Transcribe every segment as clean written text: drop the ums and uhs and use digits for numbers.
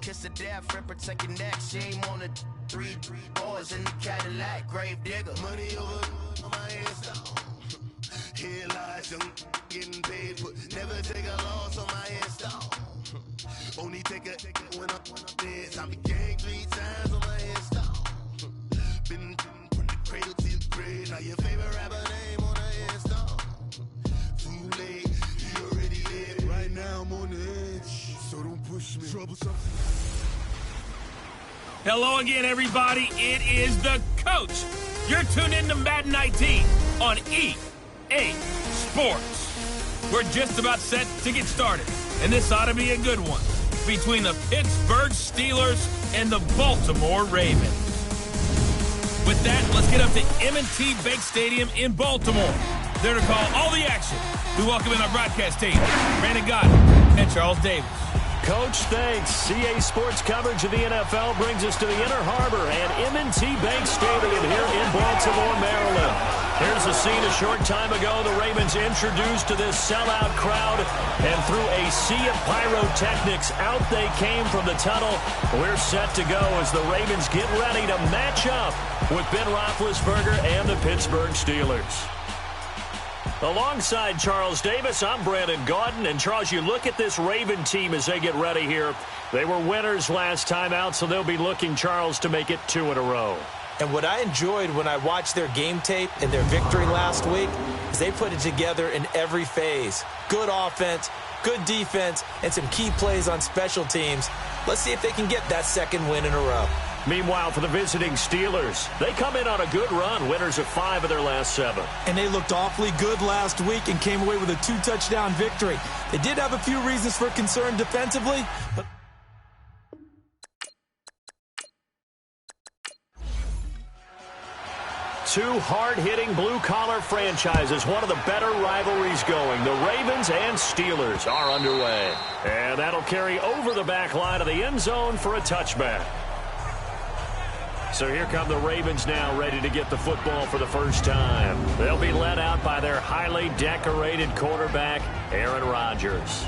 kiss the death, friend, protect your neck. Shame on the three boys in the Cadillac, grave digger. Money over on my hands down. Here lies young getting paid for. Never take a loss on my install. Only take a when I'm dead. I be gang 3 times on my install. Been from the cradle to the grave. Now your favorite rapper name on the install. Too late, you already dead. Right now I'm on the edge, so don't push me. Troublesome. Hello again, everybody. It is the coach. You're tuned in to Madden 19 on EA Sports. We're just about set to get started, and this ought to be a good one between the Pittsburgh Steelers and the Baltimore Ravens. With that, let's get up to M&T Bank Stadium in Baltimore. There to call all the action. We welcome in our broadcast team, Brandon Godden and Charles Davis. Coach, thanks. CA Sports coverage of the NFL brings us to the Inner Harbor and M&T Bank Stadium here in Baltimore, Maryland. Here's the scene a short time ago. The Ravens introduced to this sellout crowd, and through a sea of pyrotechnics, out they came from the tunnel. We're set to go as the Ravens get ready to match up with Ben Roethlisberger and the Pittsburgh Steelers. Alongside Charles Davis, I'm Brandon Gaudin. And, Charles, you look at this Raven team as they get ready here. They were winners last time out, so they'll be looking, Charles, to make it 2 in a row. And what I enjoyed when I watched their game tape and their victory last week is they put it together in every phase. Good offense, good defense, and some key plays on special teams. Let's see if they can get that second win in a row. Meanwhile, for the visiting Steelers, they come in on a good run, winners of 5 of their last 7. And they looked awfully good last week and came away with a 2-touchdown victory. They did have a few reasons for concern defensively, but... Two hard-hitting blue-collar franchises, one of the better rivalries going. The Ravens and Steelers are underway. And that'll carry over the back line of the end zone for a touchback. So here come the Ravens now, ready to get the football for the first time. They'll be led out by their highly decorated quarterback, Aaron Rodgers.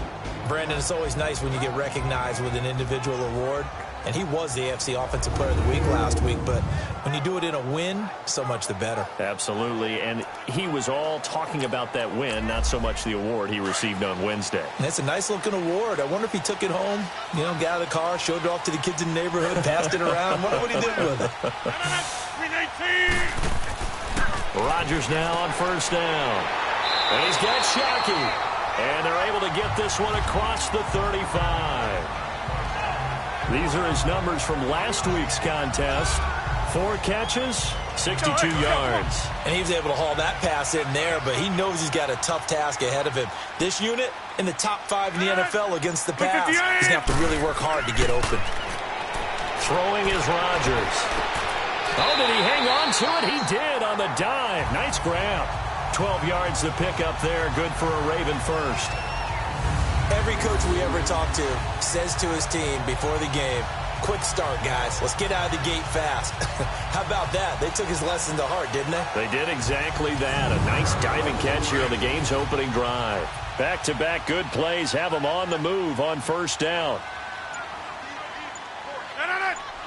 Brandon, it's always nice when you get recognized with an individual award. And he was the AFC Offensive Player of the Week last week. But when you do it in a win, so much the better. Absolutely. And he was all talking about that win, not so much the award he received on Wednesday. That's a nice-looking award. I wonder if he took it home, got out of the car, showed it off to the kids in the neighborhood, passed it around. Wonder what he did with it. Rodgers now on first down. And he's got Shockey. And they're able to get this one across the 35. These are his numbers from last week's contest. 4 catches, 62 yards. And he was able to haul that pass in there, but he knows he's got a tough task ahead of him. This unit in the top 5 in the NFL against the pass. He's going to have to really work hard to get open. Throwing is Rodgers. Oh, did he hang on to it? He did on the dive. Nice grab. 12 yards to pick up there. Good for a Raven first. Every coach we ever talk to says to his team before the game, quick start, guys. Let's get out of the gate fast. How about that? They took his lesson to heart, didn't they? They did exactly that. A nice diving catch here on the game's opening drive. Back-to-back good plays have them on the move on first down.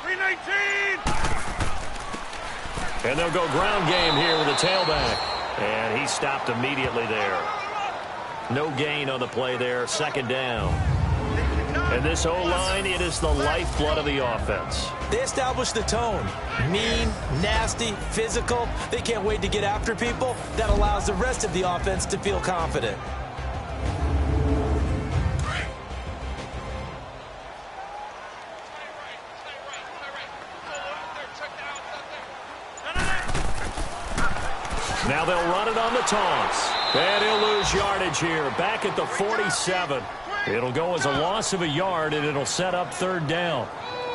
319! And they'll go ground game here with the tailback. And he stopped immediately there. No gain on the play there, second down. And this O-line, it is the lifeblood of the offense. They established the tone. Mean, nasty, physical. They can't wait to get after people. That allows the rest of the offense to feel confident. Now they'll run it on the toss. And he'll lose yardage here, back at the 47. It'll go as a loss of a yard, and it'll set up third down.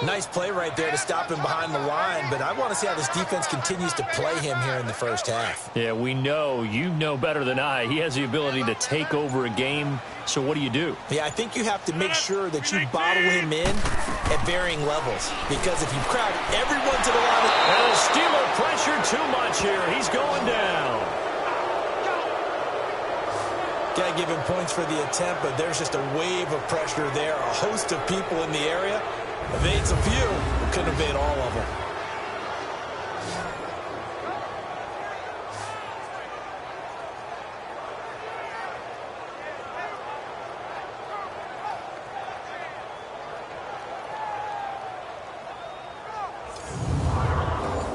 Nice play right there to stop him behind the line, but I want to see how this defense continues to play him here in the first half. Yeah, we know. You know better than I. He has the ability to take over a game, so what do? Yeah, I think you have to make sure that you bottle him in at varying levels, because if you crowd everyone to the line... And the Steeler pressure too much here. He's going down. Got to give him points for the attempt, but there's just a wave of pressure there, a host of people in the area. Evades a few, but couldn't evade all of them.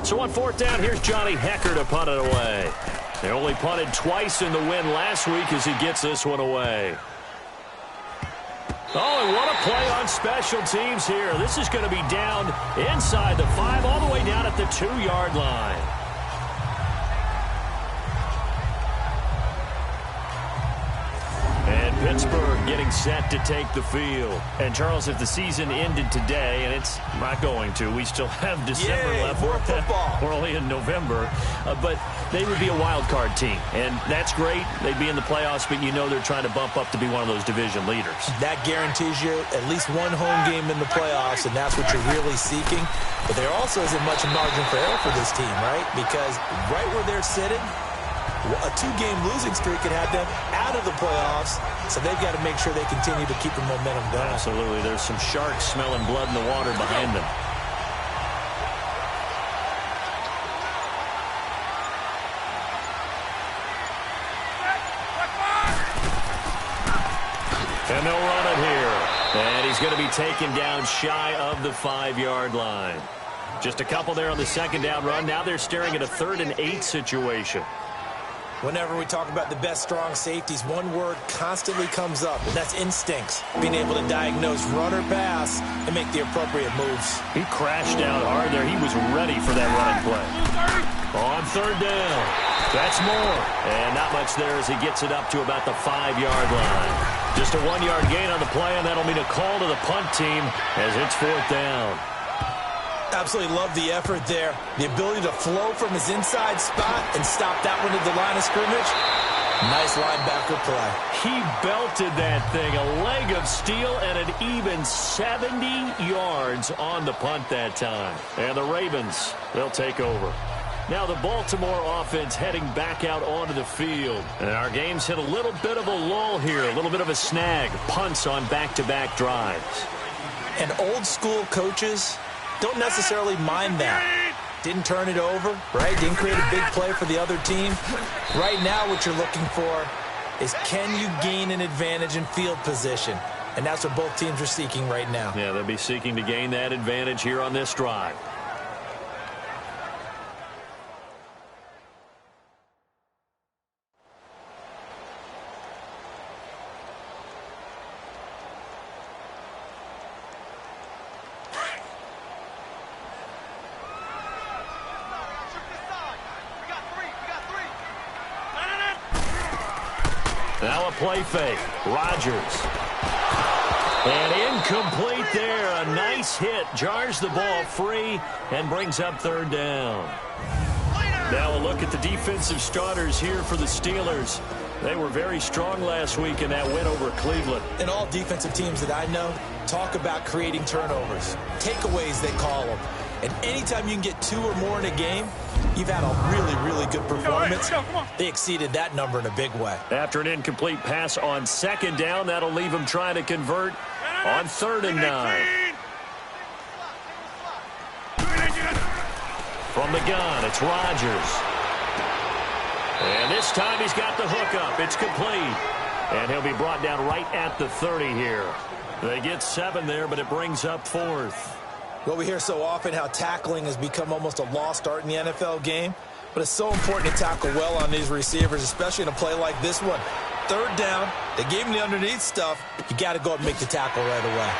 So on fourth down, here's Johnny Hecker to punt it away. They only punted twice in the win last week as he gets this one away. Oh, and what a play on special teams here. This is going to be down inside the 5, all the way down at the 2-yard line. And Pittsburgh getting set to take the field. And, Charles, if the season ended today, and it's not going to, we still have December left. More football. We're only in November. But they would be a wild card team. And that's great. They'd be in the playoffs, but you know they're trying to bump up to be one of those division leaders. That guarantees you at least one home game in the playoffs, and that's what you're really seeking. But there also isn't much margin for error for this team, right? Because right where they're sitting, a 2-game losing streak could have them out of the playoffs, so they've got to make sure they continue to keep the momentum going. Absolutely. There's some sharks smelling blood in the water behind them. And they'll run it here. And he's going to be taken down shy of the 5-yard line. Just a couple there on the second down run. Now they're staring at a 3rd and 8 situation. Whenever we talk about the best strong safeties, one word constantly comes up, and that's instincts. Being able to diagnose run or pass and make the appropriate moves. He crashed out hard there. He was ready for that running play. On 3rd down. That's more. And not much there as he gets it up to about the 5-yard line. Just a 1-yard gain on the play, and that'll mean a call to the punt team as it's 4th down. Absolutely love the effort there. The ability to flow from his inside spot and stop that one at the line of scrimmage. Nice linebacker play. He belted that thing. A leg of steel and an even 70 yards on the punt that time. And the Ravens, they'll take over. Now the Baltimore offense heading back out onto the field. And our game's hit a little bit of a lull here, a little bit of a snag. Punts on back-to-back drives. And old school coaches don't necessarily mind that. Didn't turn it over, right? Didn't create a big play for the other team. Right now what you're looking for is, can you gain an advantage in field position? And that's what both teams are seeking right now. Yeah, they'll be seeking to gain that advantage here on this drive. Now a play fake. Rodgers. And incomplete there. A nice hit. Jars the ball free and brings up 3rd down. Now a look at the defensive starters here for the Steelers. They were very strong last week in that win over Cleveland. And all defensive teams that I know talk about creating turnovers. Takeaways, they call them. And anytime you can get 2 or more in a game, you've had a really, really good performance. They exceeded that number in a big way. After an incomplete pass on 2nd down, that'll leave them trying to convert on 3rd and 9. From the gun, it's Rodgers. And this time he's got the hookup. It's complete. And he'll be brought down right at the 30 here. They get 7 there, but it brings up 4th. Well, we hear so often how tackling has become almost a lost art in the NFL game, but it's so important to tackle well on these receivers, especially in a play like this one. 3rd down, they gave him the underneath stuff. You got to go and make the tackle right away.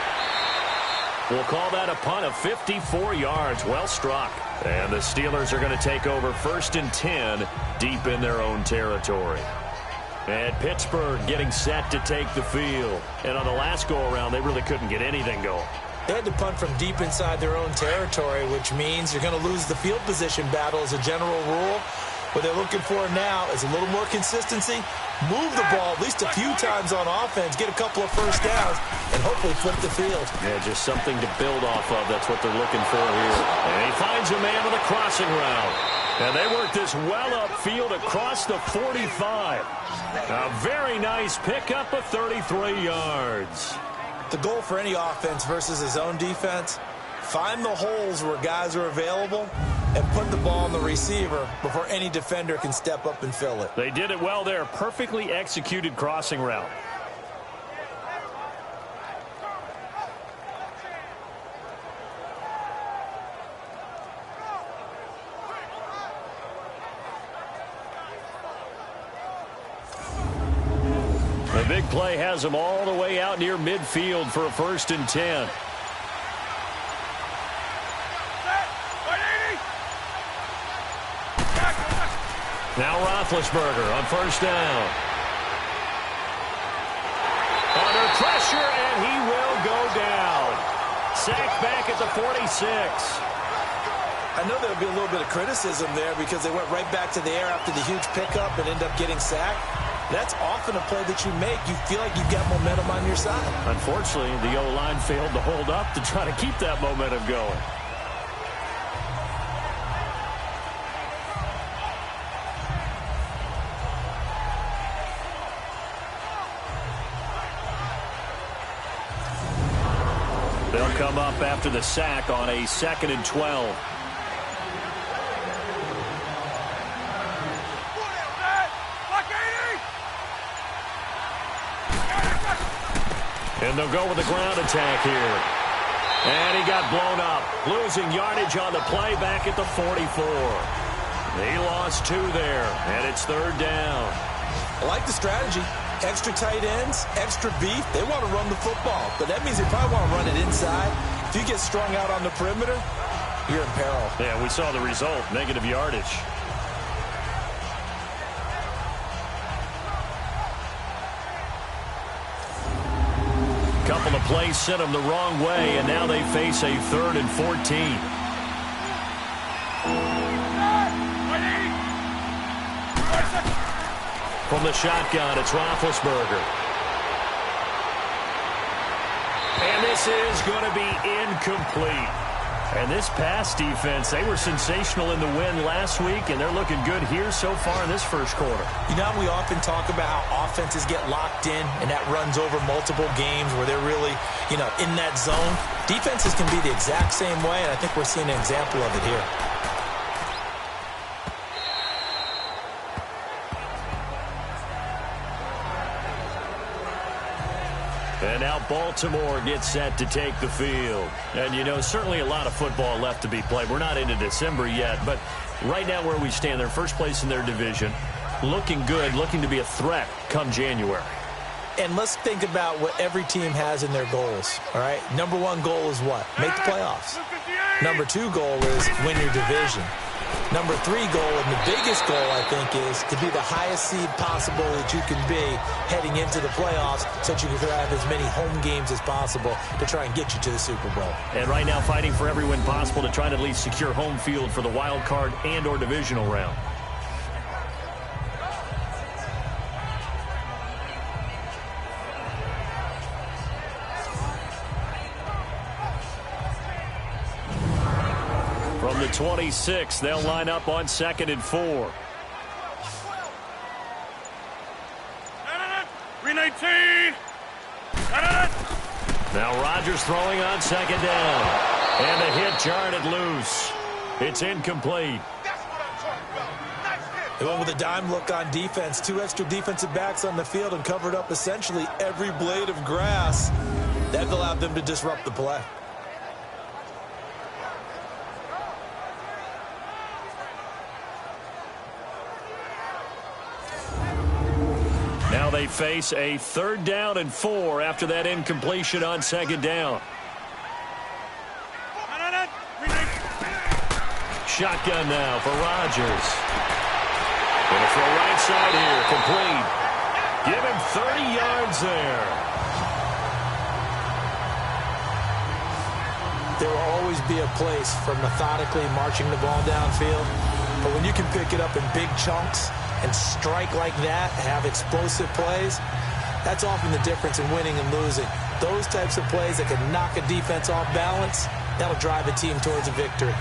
We'll call that a punt of 54 yards. Well struck. And the Steelers are going to take over 1st and 10 deep in their own territory. And Pittsburgh getting set to take the field. And on the last go-around, they really couldn't get anything going. They had to punt from deep inside their own territory, which means you're going to lose the field position battle as a general rule. What they're looking for now is a little more consistency, move the ball at least a few times on offense, get a couple of first downs, and hopefully flip the field. Yeah, just something to build off of. That's what they're looking for here. And he finds a man on the crossing route. And they work this well upfield across the 45. A very nice pickup of 33 yards. The goal for any offense versus his own defense Find the holes where guys are available and put the ball on the receiver before any defender can step up and fill it. They did it well there. Perfectly executed crossing route. The big play has them all the way out near midfield for a 1st and 10. Now Roethlisberger on 1st down. Under pressure, and he will go down. Sacked back at the 46. I know there'll be a little bit of criticism there because they went right back to the air after the huge pickup and end up getting sacked. That's often a play that you make. You feel like you've got momentum on your side. Unfortunately, the O-line failed to hold up to try to keep that momentum going. They'll come up after the sack on a 2nd and 12. And they'll go with the ground attack here. And he got blown up. Losing yardage on the play back at the 44. He lost 2 there, and it's 3rd down. I like the strategy. Extra tight ends, extra beef. They want to run the football, but that means they probably want to run it inside. If you get strung out on the perimeter, you're in peril. Yeah, we saw the result, negative yardage. Couple of plays sent them the wrong way, and now they face a 3rd and 14. From the shotgun, it's Roethlisberger. And this is going to be incomplete. And this pass defense, they were sensational in the win last week, and they're looking good here so far in this 1st quarter. You know, we often talk about how offenses get locked in, and that runs over multiple games where they're really, in that zone. Defenses can be the exact same way, and I think we're seeing an example of it here. And now Baltimore gets set to take the field. And, certainly a lot of football left to be played. We're not into December yet, but right now where we stand, they're 1st place in their division. Looking good, looking to be a threat come January. And let's think about what every team has in their goals, all right? Number 1 goal is what? Make the playoffs. Number 2 goal is win your division. Number 3 goal, and the biggest goal, I think, is to be the highest seed possible that you can be heading into the playoffs so that you can have as many home games as possible to try and get you to the Super Bowl. And right now fighting for every win possible to try to at least secure home field for the wild card and or divisional round. From the 26, they'll line up on 2nd and 4. 319. Now Rodgers throwing on 2nd down. And the hit jarred it loose. It's incomplete. They went with a dime look on defense. 2 extra defensive backs on the field and covered up essentially every blade of grass. That allowed them to disrupt the play. Now they face a 3rd down and 4 after that incompletion on 2nd down. Shotgun now for Rodgers. Going to throw right side here, complete. Give him 30 yards there. There will always be a place for methodically marching the ball downfield, but when you can pick it up in big chunks and strike like that, have explosive plays, that's often the difference in winning and losing. Those types of plays that can knock a defense off balance, that'll drive a team towards a victory.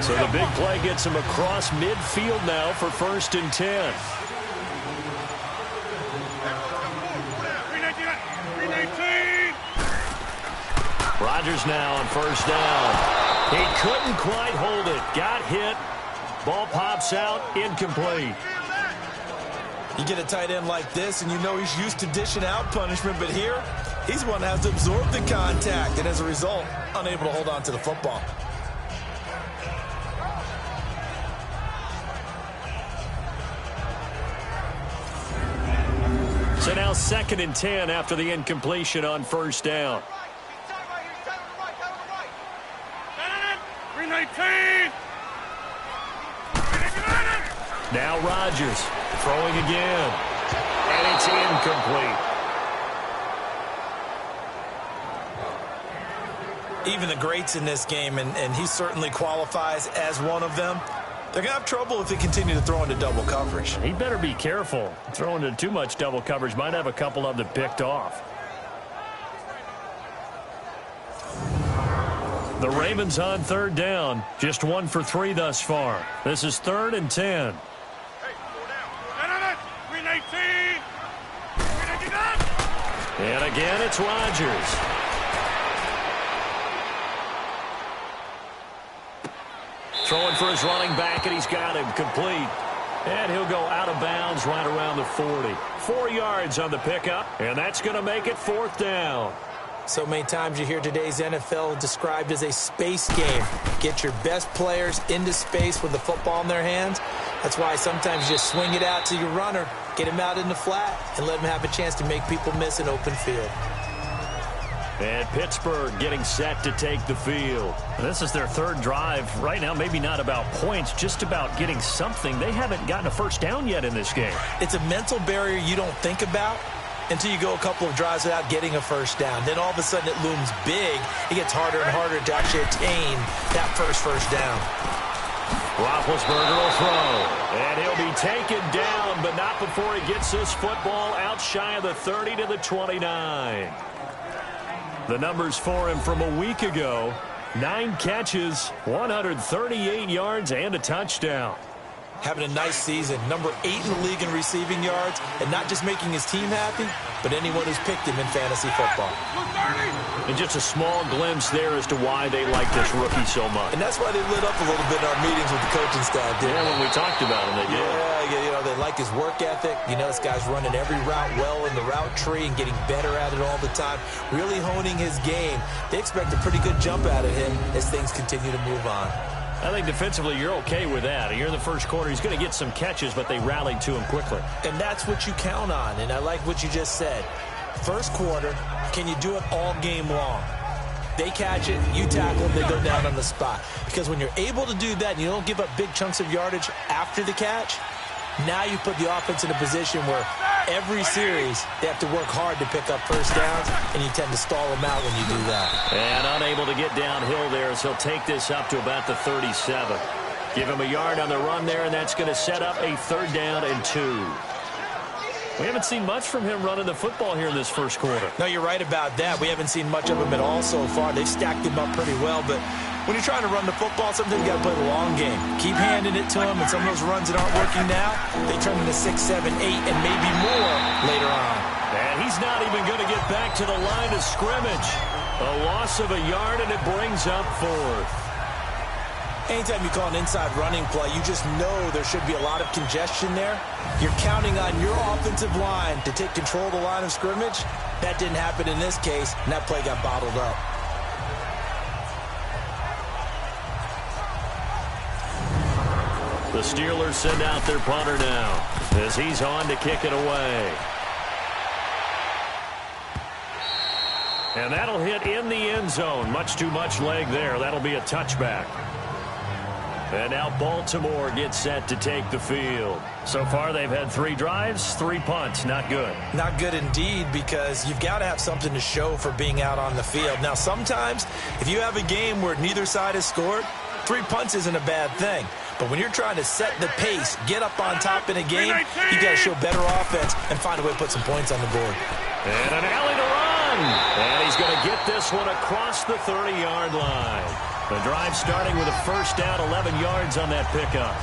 So the big play gets him across midfield now for 1st and 10. Rodgers now on first down. He couldn't quite hold it. Got hit. Ball pops out. Incomplete. You get a tight end like this, and you know he's used to dishing out punishment, but here, he's one that has to absorb the contact, and as a result, unable to hold on to the football. So now 2nd and 10 after the incompletion on first down. 319. Now Rodgers throwing again. And it's incomplete. Even the greats in this game, and he certainly qualifies as one of them, they're going to have trouble if they continue to throw into double coverage. He better be careful. Throwing into too much double coverage might have a couple of them picked off. The Ravens on 3rd down. Just 1 for 3 thus far. This is 3rd and 10. And again, it's Rodgers. Throwing for his running back, and he's got him complete. And he'll go out of bounds right around the 40. 4 yards on the pickup, and that's going to make it 4th down. So many times you hear today's NFL described as a space game. Get your best players into space with the football in their hands. That's why sometimes you just swing it out to your runner, get him out in the flat, and let him have a chance to make people miss an open field. And Pittsburgh getting set to take the field. This is their 3rd drive. Right now, maybe not about points, just about getting something. They haven't gotten a first down yet in this game. It's a mental barrier you don't think about until you go a couple of drives without getting a first down. Then all of a sudden it looms big. It gets harder and harder to actually attain that first down. Roethlisberger will throw. And he'll be taken down, but not before he gets this football out shy of the 30 to the 29. The numbers for him from a week ago: 9 catches, 138 yards, and a touchdown. Having a nice season. Number 8 in the league in receiving yards, and not just making his team happy, but anyone who's picked him in fantasy football. And just a small glimpse there as to why they like this rookie so much. And that's why they lit up a little bit in our meetings with the coaching staff, didn't they? When we talked about him, they did. Yeah, you know, they like his work ethic. You know, this guy's running every route well in the route tree and getting better at it all the time, really honing his game. They expect a pretty good jump out of him as things continue to move on. I think defensively you're okay with that. You're in the first quarter. He's going to get some catches, but they rallied to him quickly. And that's what you count on, and I like what you just said. First quarter, can you do it all game long? They catch it, you tackle them, they go down on the spot. Because when you're able to do that and you don't give up big chunks of yardage after the catch, now you put the offense in a position where every series they have to work hard to pick up first downs, and you tend to stall them out when you do that. And unable to get downhill there, so he'll take this up to about the 37. Give him a yard on the run there, and that's going to set up a 3rd down and 2. We haven't seen much from him running the football here in this first quarter. No, you're right about that. We haven't seen much of him at all so far. They've stacked him up pretty well, but when you're trying to run the football, sometimes you got to play the long game. Keep handing it to him, and some of those runs that aren't working now, they turn into 6, 7, 8, and maybe more later on. And he's not even going to get back to the line of scrimmage. A loss of a yard, and it brings up 4th. Anytime you call an inside running play, you just know there should be a lot of congestion there. You're counting on your offensive line to take control of the line of scrimmage. That didn't happen in this case, and that play got bottled up. The Steelers send out their punter now as he's on to kick it away. And that'll hit in the end zone. Much too much leg there. That'll be a touchback. And now Baltimore gets set to take the field. So far they've had 3 drives, 3 punts. Not good. Not good indeed, because you've got to have something to show for being out on the field. Now sometimes if you have a game where neither side has scored, 3 punts isn't a bad thing. But when you're trying to set the pace, get up on top in a game, you got to show better offense and find a way to put some points on the board. And an alley to run. And he's going to get this one across the 30-yard line. The drive starting with a first down, 11 yards on that pickup.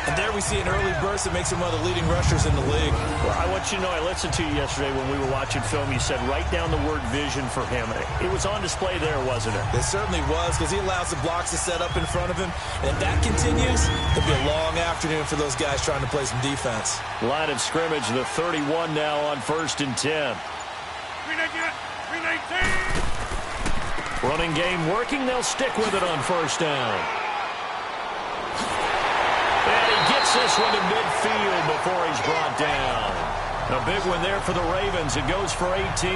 And there we see an early burst that makes him one of the leading rushers in the league. Well, I want you to know, I listened to you yesterday when we were watching film. You said write down the word vision for him. It was on display there, wasn't it? It certainly was, because he allows the blocks to set up in front of him. And if that continues, it'll be a long afternoon for those guys trying to play some defense. Line of scrimmage, the 31 now on 1st and 10. 319. Running game working. They'll stick with it on 1st down. And he gets this one to midfield before he's brought down. A big one there for the Ravens. It goes for 18.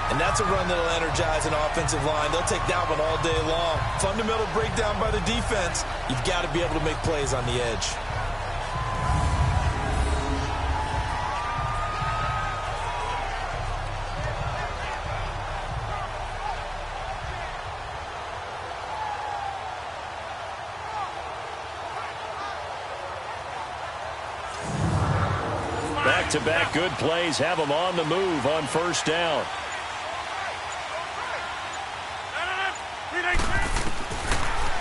And that's a run that'll energize an offensive line. They'll take that one all day long. Fundamental breakdown by the defense. You've got to be able to make plays on the edge. Back-to-back good plays have them on the move on 1st down.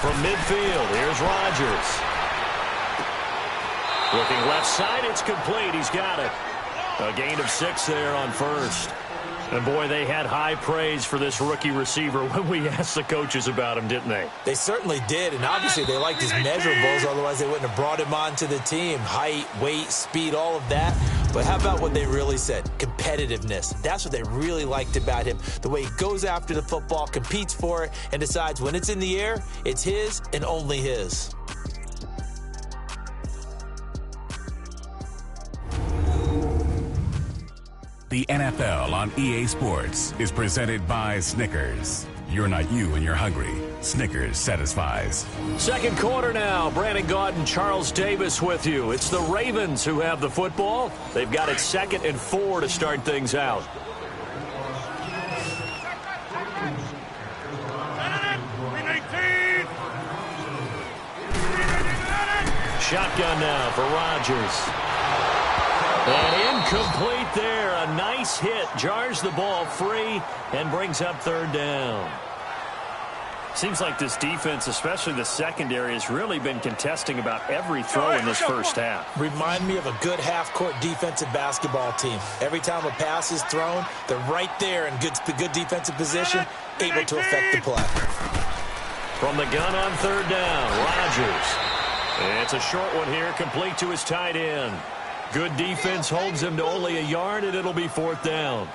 From midfield, here's Rodgers. Looking left side, it's complete. He's got it. A gain of 6 there on 1st. And, boy, they had high praise for this rookie receiver when we asked the coaches about him, didn't they? They certainly did, and obviously they liked his measurables. Otherwise, they wouldn't have brought him onto the team. Height, weight, speed, all of that. But how about what they really said? Competitiveness. That's what they really liked about him. The way he goes after the football, competes for it, and decides when it's in the air, it's his and only his. The NFL on EA Sports is presented by Snickers. You're not you and you're hungry. Snickers satisfies. Second quarter now. Brandon Gaudin and Charles Davis with you. It's the Ravens who have the football. They've got it 2nd and 4 to start things out. Shotgun now for Rodgers. And incomplete there. A nice hit. Jars the ball free and brings up 3rd down. Seems like this defense, especially the secondary, has really been contesting about every throw in this first half. Remind me of a good half-court defensive basketball team. Every time a pass is thrown, they're right there in good defensive position, able to affect the play. From the gun on 3rd down, Rodgers. It's a short one here, complete to his tight end. Good defense holds him to only a yard, and it'll be 4th down.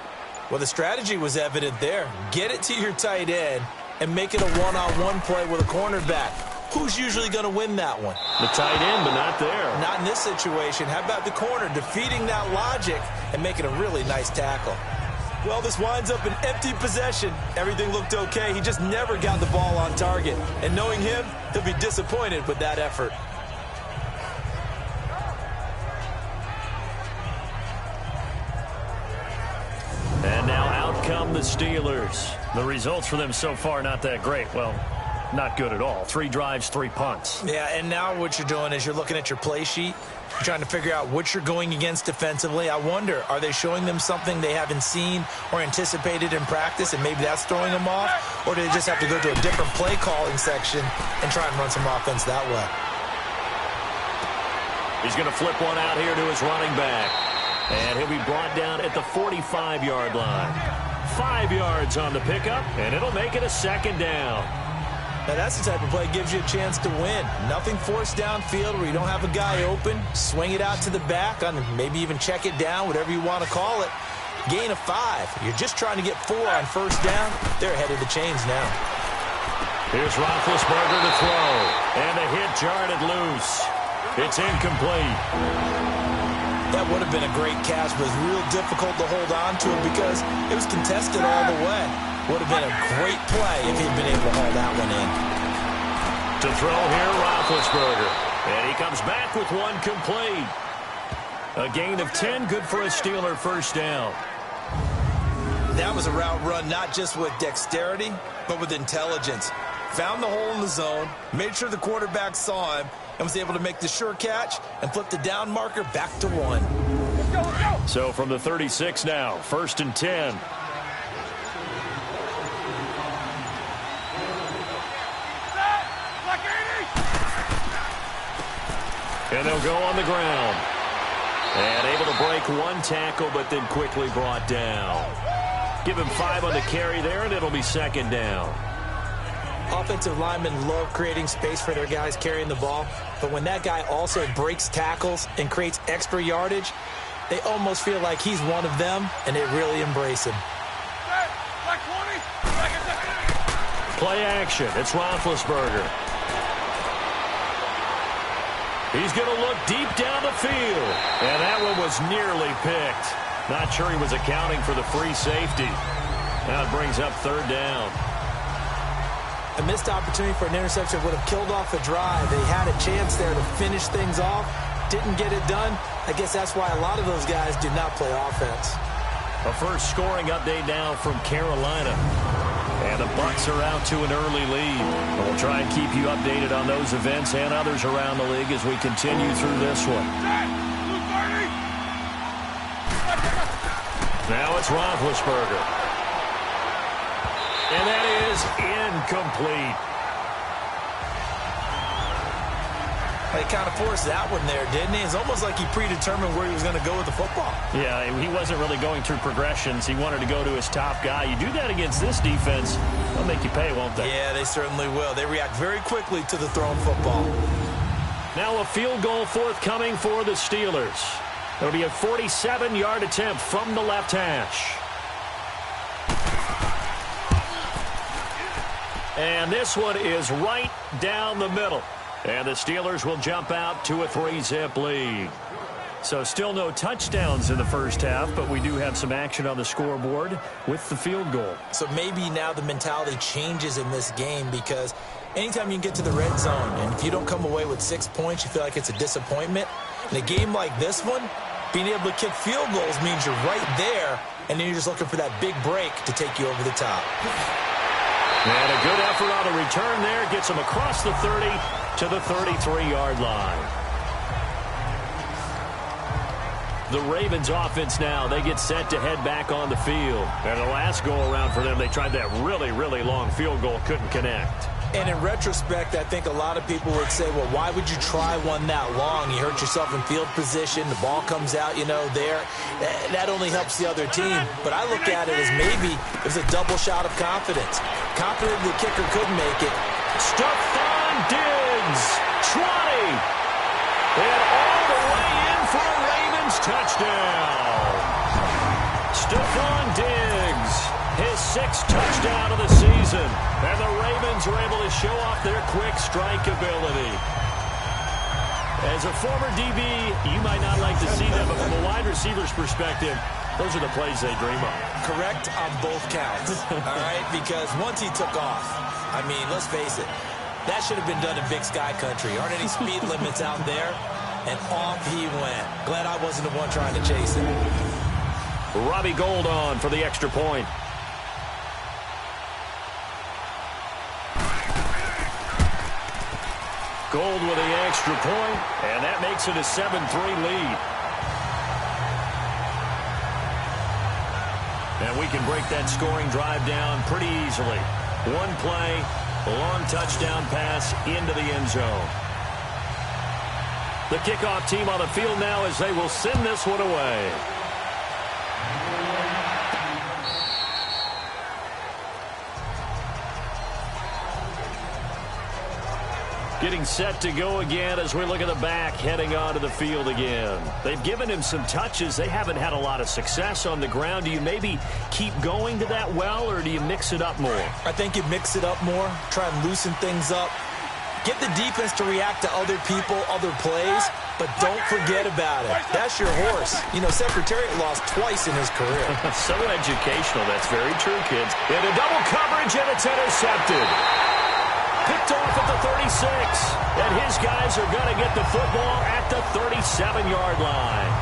Well, the strategy was evident there. Get it to your tight end and make it a one-on-one play with a cornerback. Who's usually going to win that one? The tight end, but not there. Not in this situation. How about the corner defeating that logic and making a really nice tackle? Well, this winds up an empty possession. Everything looked okay. He just never got the ball on target. And knowing him, he'll be disappointed with that effort. And now out come the Steelers. The results for them so far not that great. Well, not good at all. 3 drives, 3 punts. Yeah, and now what you're doing is you're looking at your play sheet. You're trying to figure out what you're going against defensively. I wonder, are they showing them something they haven't seen or anticipated in practice, and maybe that's throwing them off? Or do they just have to go to a different play calling section and try and run some offense that way? He's going to flip one out here to his running back. And he'll be brought down at the 45-yard line. 5 yards on the pickup, and it'll make it a 2nd down. Now, that's the type of play that gives you a chance to win. Nothing forced downfield where you don't have a guy open. Swing it out to the back, on maybe even check it down, whatever you want to call it. Gain of 5. You're just trying to get 4 on 1st down. They're ahead of the chains now. Here's Roethlisberger to throw. And the hit jarred it loose. It's incomplete. That would have been a great catch, but it's real difficult to hold on to it because it was contested all the way. Would have been a great play if he'd been able to haul that one in. To throw here, Roethlisberger. And he comes back with one complete. A gain of 10, good for a Steeler 1st down. That was a route run not just with dexterity, but with intelligence. Found the hole in the zone, made sure the quarterback saw him, and was able to make the sure catch and flip the down marker back to 1. So from the 36 now, 1st and 10. And they'll go on the ground. And able to break one tackle, but then quickly brought down. Give him 5 on the carry there, and it'll be second down. Offensive linemen love creating space for their guys carrying the ball, but when that guy also breaks tackles and creates extra yardage, they almost feel like he's one of them, and they really embrace him. Play action. It's Roethlisberger. He's going to look deep down the field. And that one was nearly picked. Not sure he was accounting for the free safety. Now it brings up third down. A missed opportunity for an interception would have killed off the drive. They had a chance there to finish things off. Didn't get it done. I guess that's why a lot of those guys did not play offense. A first scoring update now from Carolina. And the Bucs are out to an early lead. We'll try and keep you updated on those events and others around the league as we continue through this one. Now it's Roethlisberger. And that is incomplete. He kind of forced that one there, didn't he? It's almost like he predetermined where he was going to go with the football. Yeah, he wasn't really going through progressions. He wanted to go to his top guy. You do that against this defense, they'll make you pay, won't they? Yeah, they certainly will. They react very quickly to the thrown football. Now a field goal forthcoming for the Steelers. It'll be a 47-yard attempt from the left hash. And this one is right down the middle. And the Steelers will jump out to a 3-zip lead. So still no touchdowns in the first half, but we do have some action on the scoreboard with the field goal. So maybe now the mentality changes in this game because anytime you can get to the red zone, and if you don't come away with 6 points, you feel like it's a disappointment. In a game like this one, being able to kick field goals means you're right there, and then you're just looking for that big break to take you over the top. And a good effort on the return there. Gets him across the 30 to the 33-yard line. The Ravens offense now, they get set to head back on the field. And the last go-around for them, they tried that really, really long field goal, couldn't connect. And in retrospect, I think a lot of people would say, well, why would you try one that long? You hurt yourself in field position. The ball comes out, there. That only helps the other team. But I look at it as maybe it was a double shot of confidence. Confident the kicker could make it. Stephon Diggs, 20. And all the way in for a Ravens touchdown. Stephon Diggs, his 6th touchdown of the season. And the Ravens were able to show off their quick strike ability. As a former DB, you might not like to see that, but from a wide receiver's perspective, those are the plays they dream of. Correct on both counts, all right? Because once he took off, I mean, let's face it, that should have been done in Big Sky Country. Aren't any speed limits out there? And off he went. Glad I wasn't the one trying to chase him. Robbie Gould on for the extra point. Gould with the extra point, and that makes it a 7-3 lead. And we can break that scoring drive down pretty easily. One play, a long touchdown pass into the end zone. The kickoff team on the field now as they will send this one away. Getting set to go again as we look at the back heading onto the field again. They've given him some touches. They haven't had a lot of success on the ground. Do you maybe keep going to that well, or do you mix it up more? I think you mix it up more, try and loosen things up. Get the defense to react to other people, other plays, but don't forget about it. That's your horse. Secretariat lost twice in his career. So educational. That's very true, kids. In a double coverage, and it's intercepted. Picked off at the 36, and his guys are going to get the football at the 37-yard line.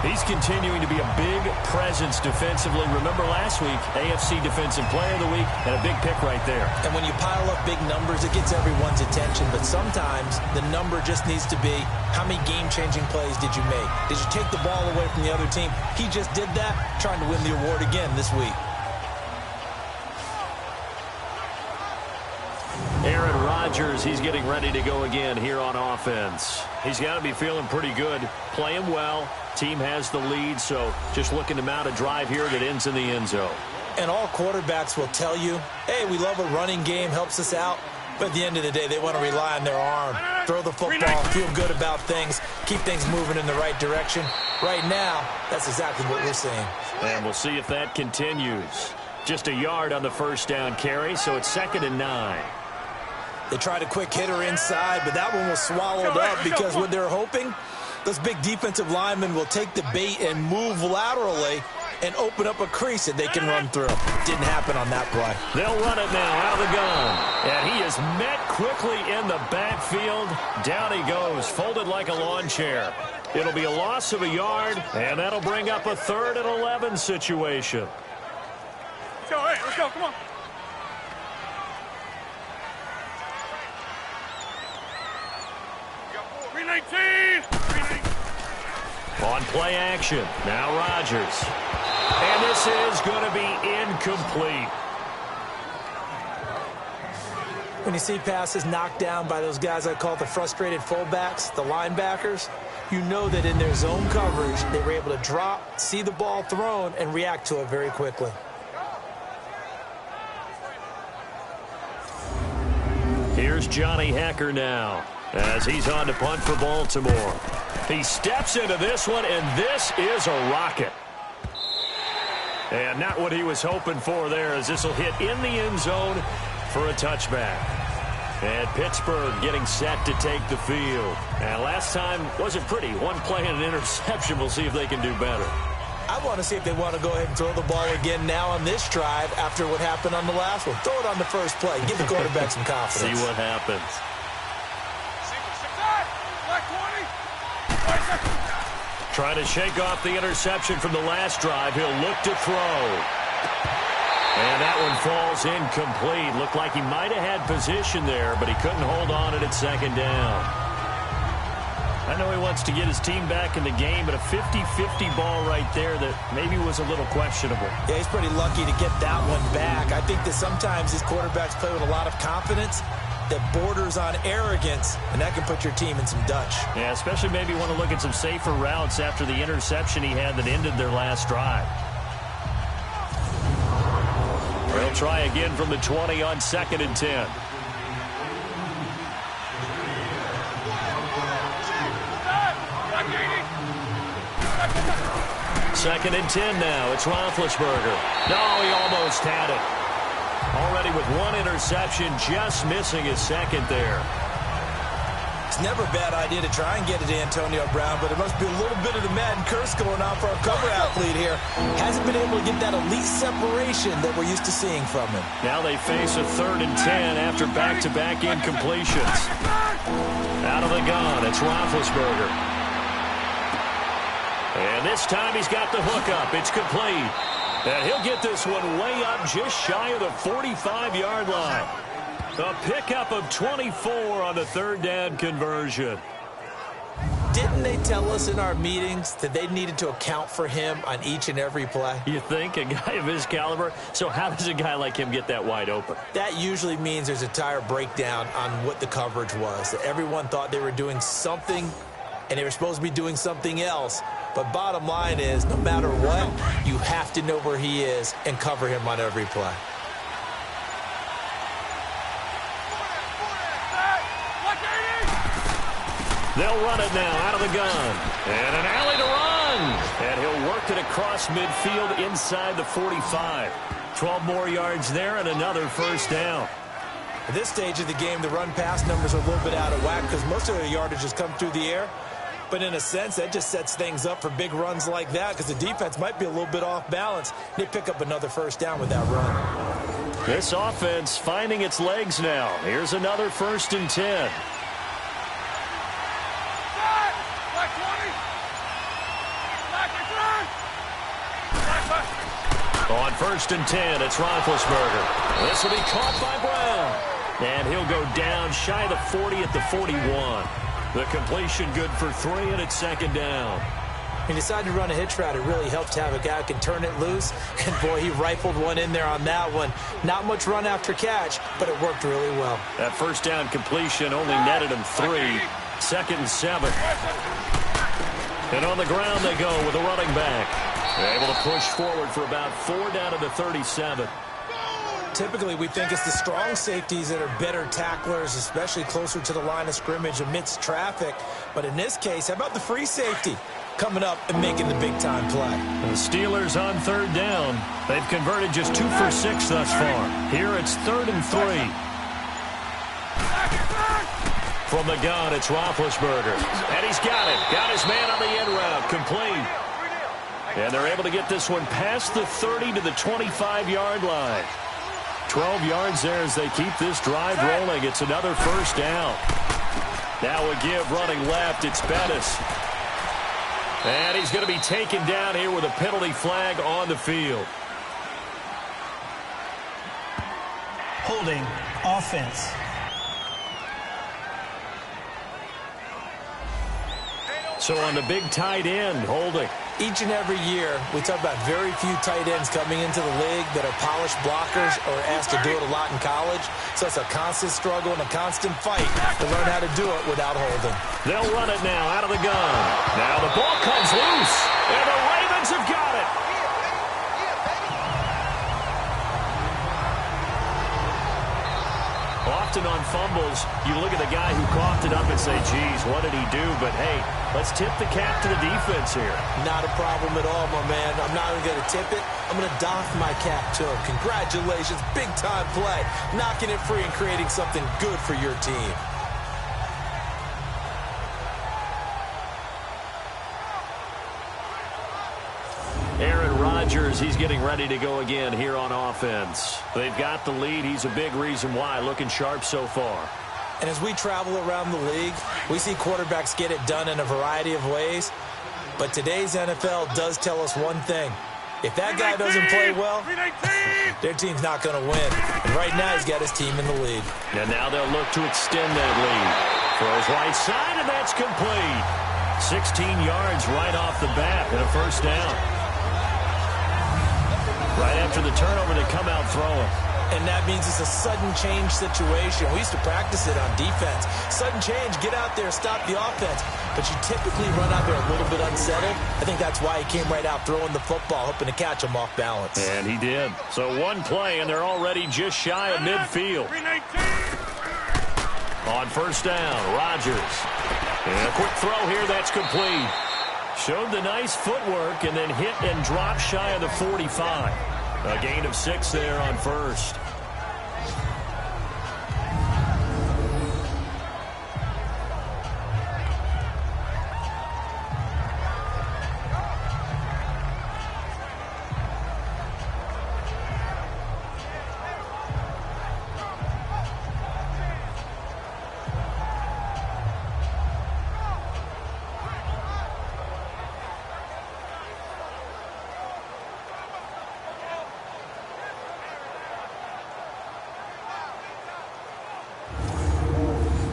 He's continuing to be a big presence defensively. Remember last week, AFC Defensive Player of the Week, and a big pick right there. And when you pile up big numbers, it gets everyone's attention, but sometimes the number just needs to be, how many game-changing plays did you make? Did you take the ball away from the other team? He just did that, trying to win the award again this week. Aaron Rodgers, he's getting ready to go again here on offense. He's got to be feeling pretty good, playing well. Team has the lead, so just looking to mount a drive here that ends in the end zone. And all quarterbacks will tell you, hey, we love a running game, helps us out. But at the end of the day, they want to rely on their arm, throw the football, feel good about things, keep things moving in the right direction. Right now, that's exactly what we're seeing. And we'll see if that continues. Just a yard on the first down carry, so it's 2nd and 9. They tried a quick hitter inside, but that one was swallowed up because what they're hoping, those big defensive linemen will take the bait and move laterally and open up a crease that they can run through. Didn't happen on that play. They'll run it now out of the gun. And he is met quickly in the backfield. Down he goes, folded like a lawn chair. It'll be a loss of a yard, and that'll bring up a 3rd and 11 situation. Let's go, hey, let's go, come on. On play action, now Rodgers. And this is going to be incomplete. When you see passes knocked down by those guys I call the frustrated fullbacks, the linebackers, you know that in their zone coverage, they were able to drop, see the ball thrown, and react to it very quickly. Here's Johnny Hacker now as he's on to punt for Baltimore. He steps into this one, and this is a rocket. And not what he was hoping for there, as this will hit in the end zone for a touchback. And Pittsburgh getting set to take the field. And last time wasn't pretty. One play and an interception. We'll see if they can do better. I want to see if they want to go ahead and throw the ball again now on this drive after what happened on the last one. Throw it on the first play. Give the quarterback some confidence. See what happens. Trying to shake off the interception from the last drive. He'll look to throw. And that one falls incomplete. Looked like he might have had position there, but he couldn't hold on at 2nd down. I know he wants to get his team back in the game, but a 50-50 ball right there that maybe was a little questionable. Yeah, he's pretty lucky to get that one back. I think that sometimes these quarterbacks play with a lot of confidence that borders on arrogance, and that can put your team in some Dutch. Yeah, especially maybe want to look at some safer routes after the interception he had that ended their last drive. They'll try again from the 20 on 2nd and 10. Second and 10 now. It's Roethlisberger. No, he almost had it. Already with one interception, just missing his second there. It's never a bad idea to try and get it to Antonio Brown, but it must be a little bit of the Madden curse going on for our cover athlete here. Hasn't been able to get that elite separation that we're used to seeing from him. Now they face a 3rd and 10 after back-to-back incompletions. Out of the gun, it's Roethlisberger. And this time he's got the hook up. It's complete. And he'll get this one way up just shy of the 45-yard line. A pickup of 24 on the 3rd down conversion. Didn't they tell us in our meetings that they needed to account for him on each and every play? You think? A guy of his caliber? So how does a guy like him get that wide open? That usually means there's a entire breakdown on what the coverage was. That everyone thought they were doing something, and they were supposed to be doing something else. But bottom line is, no matter what, you have to know where he is and cover him on every play. They'll run it now out of the gun. And an alley to run. And he'll work it across midfield inside the 45. 12 more yards there and another first down. At this stage of the game, the run-pass numbers are a little bit out of whack because most of the yardage has come through the air. But in a sense, that just sets things up for big runs like that because the defense might be a little bit off balance. They pick up another first down with that run. This offense finding its legs now. Here's another 1st and 10. On 1st and 10, it's Roethlisberger. This will be caught by Brown. And he'll go down shy of the 40 at the 41. The completion good for 3, and it's 2nd down. He decided to run a hitch route. It really helped to have a guy who can turn it loose. And, boy, he rifled one in there on that one. Not much run after catch, but it worked really well. That first down completion only netted him 3. 2nd and 7. And on the ground they go with a running back. They're able to push forward for about 4 down to the 37. Typically, we think it's the strong safeties that are better tacklers, especially closer to the line of scrimmage amidst traffic. But in this case, how about the free safety coming up and making the big-time play? The Steelers on 3rd down. They've converted just 2 for 6 thus far. Here it's 3rd and 3. From the gun, it's Roethlisberger. And he's got it. Got his man on the end route. Complete. And they're able to get this one past the 30 to the 25-yard line. 12 yards there as they keep this drive rolling. It's another first down. Now a give running left. It's Bettis. And he's going to be taken down here with a penalty flag on the field. Holding offense. So on the big tight end, holding. Each and every year, we talk about very few tight ends coming into the league that are polished blockers or asked to do it a lot in college. So it's a constant struggle and a constant fight to learn how to do it without holding. They'll run it now out of the gun. Now the ball comes loose, and the Ravens have got it. Often on fumbles, you look at the guy who coughed it up and say, geez, what did he do? But, hey, let's tip the cap to the defense here. Not a problem at all, my man. I'm not even going to tip it. I'm going to doff my cap to him. Congratulations. Big-time play. Knocking it free and creating something good for your team. Aaron Rodgers, he's getting ready to go again here on offense. They've got the lead. He's a big reason why. Looking sharp so far. And as we travel around the league, we see quarterbacks get it done in a variety of ways. But today's NFL does tell us one thing. If that guy doesn't play well, their team's not going to win. And right now, he's got his team in the lead. And now they'll look to extend that lead. Throws right side, and that's complete. 16 yards right off the bat and a first down. Right after the turnover, they come out throwing. And that means it's a sudden change situation. We used to practice it on defense. Sudden change, get out there, stop the offense. But you typically run out there a little bit unsettled. I think that's why he came right out throwing the football, hoping to catch him off balance. And he did. So one play, and they're already just shy of midfield. On first down, Rodgers. And a quick throw here, that's complete. Showed the nice footwork and then hit and dropped shy of the 45. A gain of 6 there on first.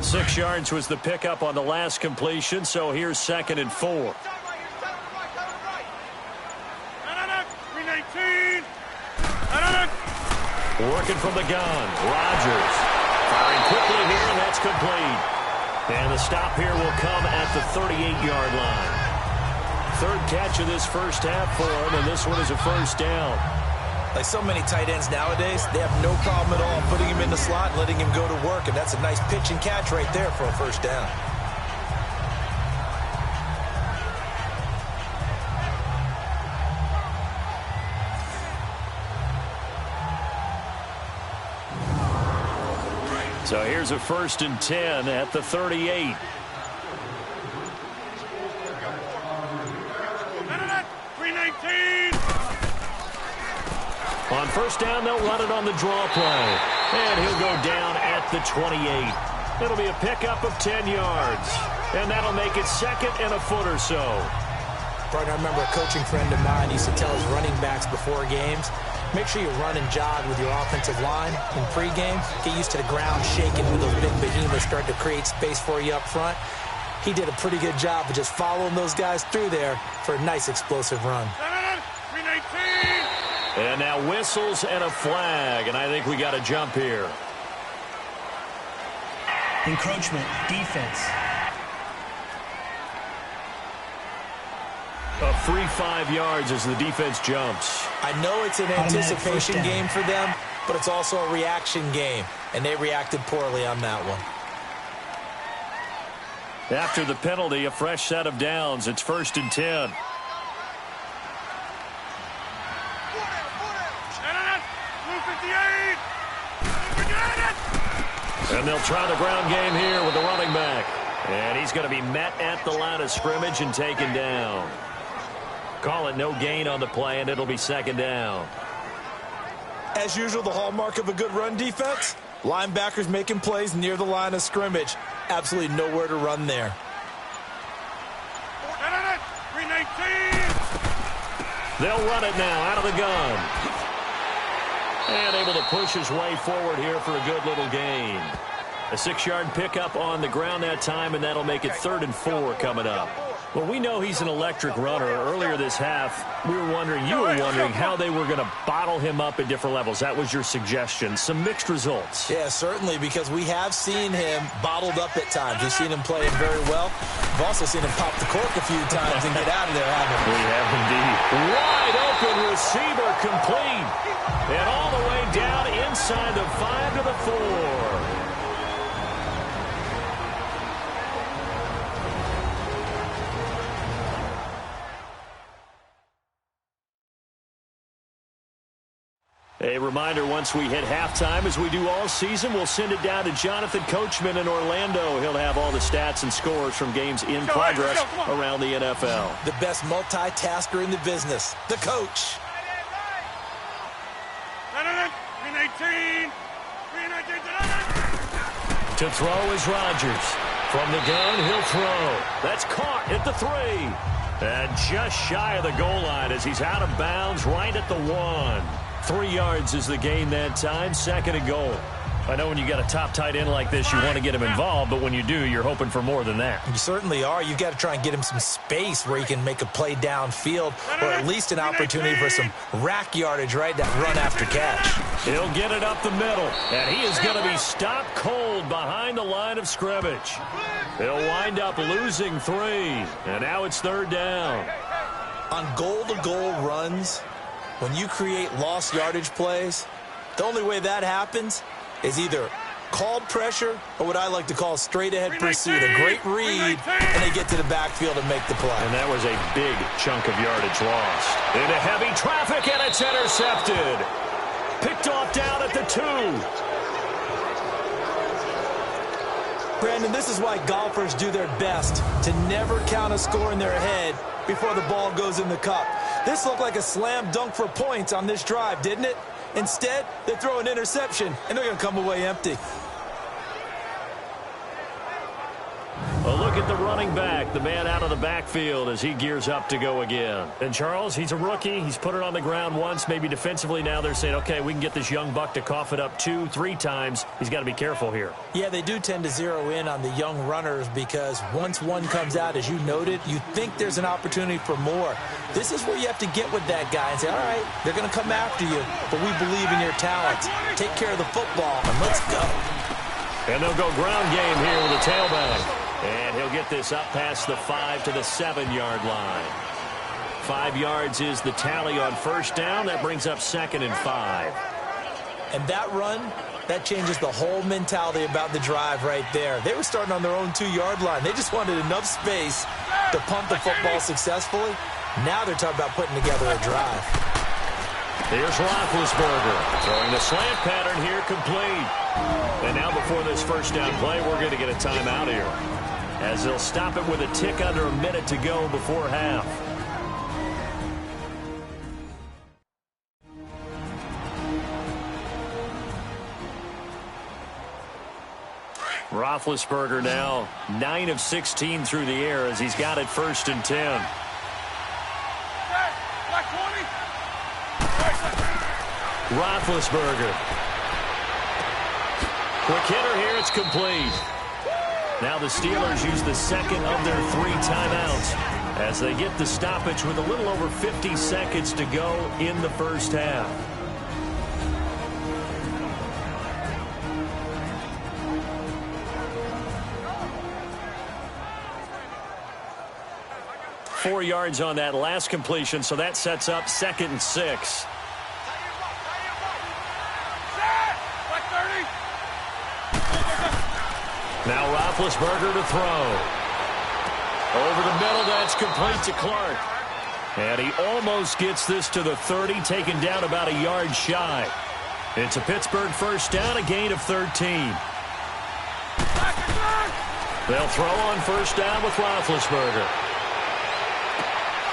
Six yards was the pickup on the last completion, so here's 2nd and 4. Working from the gun, Rodgers. Firing quickly here, and that's complete. And the stop here will come at the 38-yard line. 3rd catch of this first half for him, and this one is a first down. Like so many tight ends nowadays, they have no problem at all putting him in the slot and letting him go to work, and that's a nice pitch and catch right there for a first down. So here's a 1st and 10 at the 38. On first down, they'll run it on the draw play. And he'll go down at the 28. It'll be a pickup of 10 yards. And that'll make it 2nd and a foot or so. Partner, I remember a coaching friend of mine used to tell his running backs before games, make sure you run and jog with your offensive line in pregame. Get used to the ground shaking when those big behemoths start to create space for you up front. He did a pretty good job of just following those guys through there for a nice explosive run. And now whistles and a flag, and I think we got a jump here. Encroachment, defense. A free 5 yards as the defense jumps. I know it's an anticipation game for them, but it's also a reaction game, and they reacted poorly on that one. After the penalty, a fresh set of downs. It's 1st and 10. And they'll try the ground game here with the running back. And he's going to be met at the line of scrimmage and taken down. Call it no gain on the play, and it'll be 2nd down. As usual, the hallmark of a good run defense, linebackers making plays near the line of scrimmage. Absolutely nowhere to run there. They'll run it now out of the gun. And able to push his way forward here for a good little gain. A 6-yard pickup on the ground that time, and that'll make it 3rd and 4 coming up. Well, we know he's an electric runner. Earlier this half, you were wondering how they were going to bottle him up at different levels. That was your suggestion. Some mixed results. Yeah, certainly, because we have seen him bottled up at times. We've seen him play it very well. We've also seen him pop the cork a few times and get out of there, haven't we? We have indeed. Wide open receiver complete. And all the way down inside the 5 to the 4. A reminder, once we hit halftime, as we do all season, we'll send it down to Jonathan Coachman in Orlando. He'll have all the stats and scores from games in progress around the NFL. The best multitasker in the business, the coach. To throw is Rodgers. From the gun, he'll throw. That's caught at the 3. And just shy of the goal line as he's out of bounds right at the 1. 3 yards is the gain that time, 2nd and goal. I know when you got a top tight end like this, you want to get him involved, but when you do, you're hoping for more than that. You certainly are. You've got to try and get him some space where he can make a play downfield, or at least an opportunity for some rack yardage, right? That run after catch. He'll get it up the middle, and he is going to be stopped cold behind the line of scrimmage. He'll wind up losing 3, and now it's 3rd down. On goal-to-goal runs, when you create lost yardage plays, the only way that happens is either called pressure or what I like to call straight-ahead pursuit, a great read, and they get to the backfield and make the play. And that was a big chunk of yardage lost. Into heavy traffic, and it's intercepted. Picked off down at the 2. Brandon, this is why golfers do their best to never count a score in their head before the ball goes in the cup. This looked like a slam dunk for points on this drive, didn't it? Instead, they throw an interception, and they're going to come away empty. A look at the running back, the man out of the backfield as he gears up to go again. And Charles, he's a rookie. He's put it on the ground once, maybe defensively. Now they're saying, okay, we can get this young buck to cough it up 2, 3 times. He's got to be careful here. Yeah, they do tend to zero in on the young runners because once one comes out, as you noted, you think there's an opportunity for more. This is where you have to get with that guy and say, all right, they're going to come after you, but we believe in your talents. Take care of the football, and let's go. And they'll go ground game here with a tailback. And he'll get this up past the 5 to the 7-yard line. 5 yards is the tally on 1st down. That brings up 2nd and 5. And that run, that changes the whole mentality about the drive right there. They were starting on their own 2-yard line. They just wanted enough space to pump the football successfully. Now they're talking about putting together a drive. Here's Roethlisberger throwing the slant pattern here, complete. And now before this 1st down play, we're going to get a timeout here, as they'll stop it with a tick under a minute to go before half. Roethlisberger now 9 of 16 through the air as he's got it 1st and 10. Roethlisberger. Quick hitter here, it's complete. Now the Steelers use the second of their 3 timeouts as they get the stoppage with a little over 50 seconds to go in the first half. Four yards on that last completion, so that sets up 2nd and 6. Now Roethlisberger to throw. Over the middle, that's complete to Clark. And he almost gets this to the 30, taken down about a yard shy. It's a Pittsburgh first down, a gain of 13. They'll throw on first down with Roethlisberger.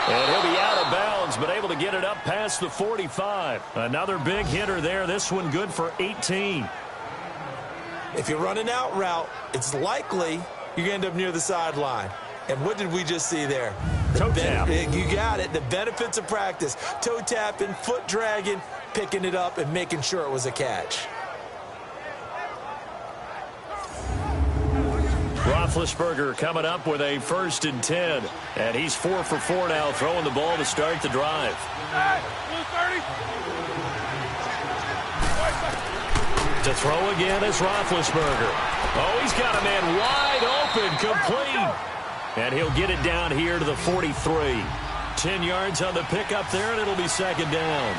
And he'll be out of bounds, but able to get it up past the 45. Another big hitter there. This one good for 18. If you're running out route, it's likely you're going to end up near the sideline. And what did we just see there? Toe tap. You got it. The benefits of practice. Toe tapping, foot dragging, picking it up, and making sure it was a catch. Roethlisberger coming up with a 1st and 10. And he's 4 for 4 now, throwing the ball to start the drive. To throw again is Roethlisberger. Oh, he's got a man wide open, complete. And he'll get it down here to the 43. 10 yards on the pickup there, and it'll be 2nd down.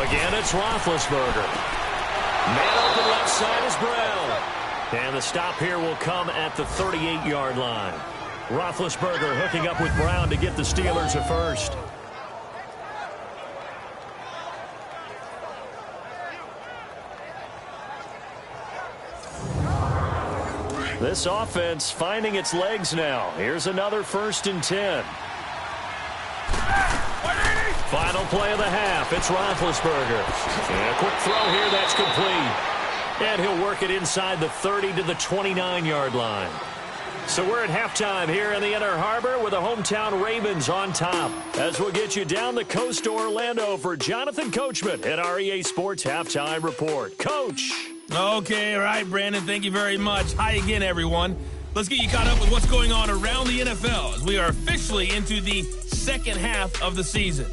Again, it's Roethlisberger. Man open left side is Brown. And the stop here will come at the 38-yard line. Roethlisberger hooking up with Brown to get the Steelers a first. This offense finding its legs now. Here's another 1st and 10. Final play of the half. It's Roethlisberger. And a quick throw here. That's complete. And he'll work it inside the 30 to the 29-yard line. So we're at halftime here in the Inner Harbor with the hometown Ravens on top. As we'll get you down the coast to Orlando for Jonathan Coachman at our EA Sports Halftime Report. Coach. Okay, all right, Brandon, thank you very much. Hi again, everyone. Let's get you caught up with what's going on around the NFL as we are officially into the second half of the season.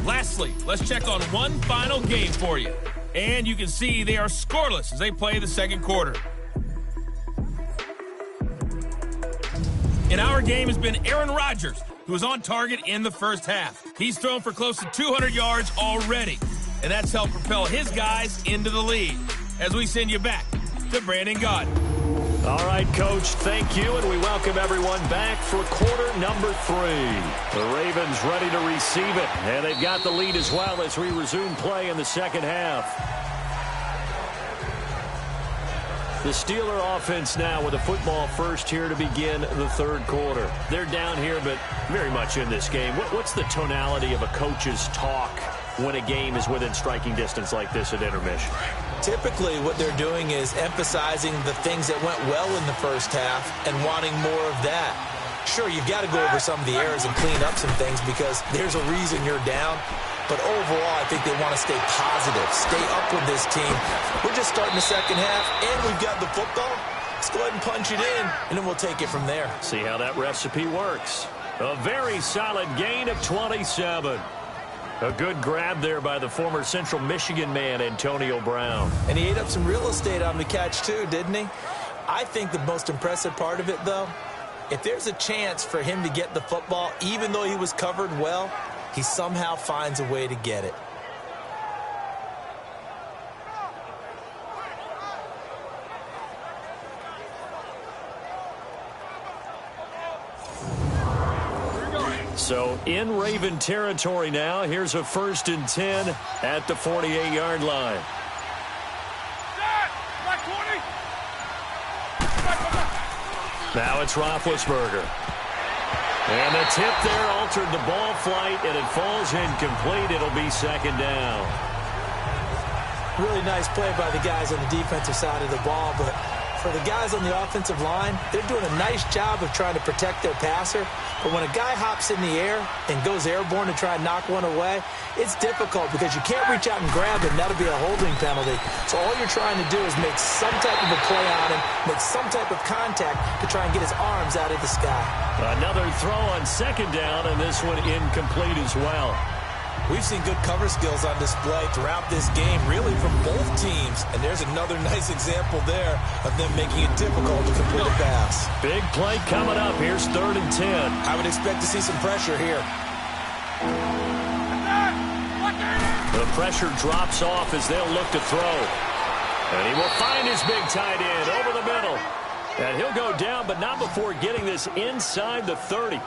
Lastly, let's check on one final game for you. And you can see they are scoreless as they play the second quarter. In our game has been Aaron Rodgers, who was on target in the first half. He's thrown for close to 200 yards already, and that's helped propel his guys into the lead. As we send you back to Brandon Gaudin. All right, Coach, thank you, and we welcome everyone back for quarter number 3. The Ravens ready to receive it, and they've got the lead as well as we resume play in the second half. The Steeler offense now with a football first here to begin the third quarter. They're down here, but very much in this game. What's the tonality of a coach's talk when a game is within striking distance like this at intermission? Typically, what they're doing is emphasizing the things that went well in the first half and wanting more of that. Sure, you've got to go over some of the errors and clean up some things because there's a reason you're down. But overall, I think they want to stay positive, stay up with this team. We're just starting the second half, and we've got the football. Let's go ahead and punch it in, and then we'll take it from there. See how that recipe works. A very solid gain of 27. A good grab there by the former Central Michigan man, Antonio Brown. And he ate up some real estate on the catch, too, didn't he? I think the most impressive part of it, though, if there's a chance for him to get the football, even though he was covered well, he somehow finds a way to get it. So in Raven territory now, here's a 1st and 10 at the 48-yard line. Now it's Roethlisberger. And the tip there altered the ball flight, and it falls incomplete. It'll be 2nd down. Really nice play by the guys on the defensive side of the ball, but for the guys on the offensive line, they're doing a nice job of trying to protect their passer. But when a guy hops in the air and goes airborne to try and knock one away, it's difficult because you can't reach out and grab him. That'll be a holding penalty. So all you're trying to do is make some type of a play on him, make some type of contact to try and get his arms out of the sky. Another throw on second down, and this one incomplete as well. We've seen good cover skills on display throughout this game, really from both teams. And there's another nice example there of them making it difficult to complete a pass. Big play coming up. Here's 3rd and 10. I would expect to see some pressure here. The pressure drops off as they'll look to throw. And he will find his big tight end over the middle. And he'll go down, but not before getting this inside the 30.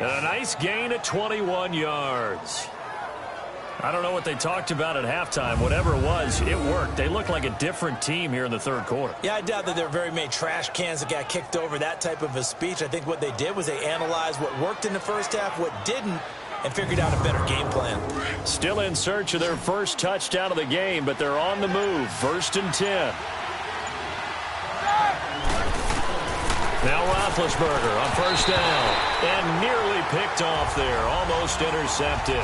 And a nice gain of 21 yards. I don't know what they talked about at halftime. Whatever it was, it worked. They look like a different team here in the 3rd quarter. Yeah, I doubt that there are very many trash cans that got kicked over, that type of a speech. I think what they did was they analyzed what worked in the first half, what didn't, and figured out a better game plan. Still in search of their first touchdown of the game, but they're on the move. 1st and 10. Now Roethlisberger on 1st down. And nearly picked off there. Almost intercepted.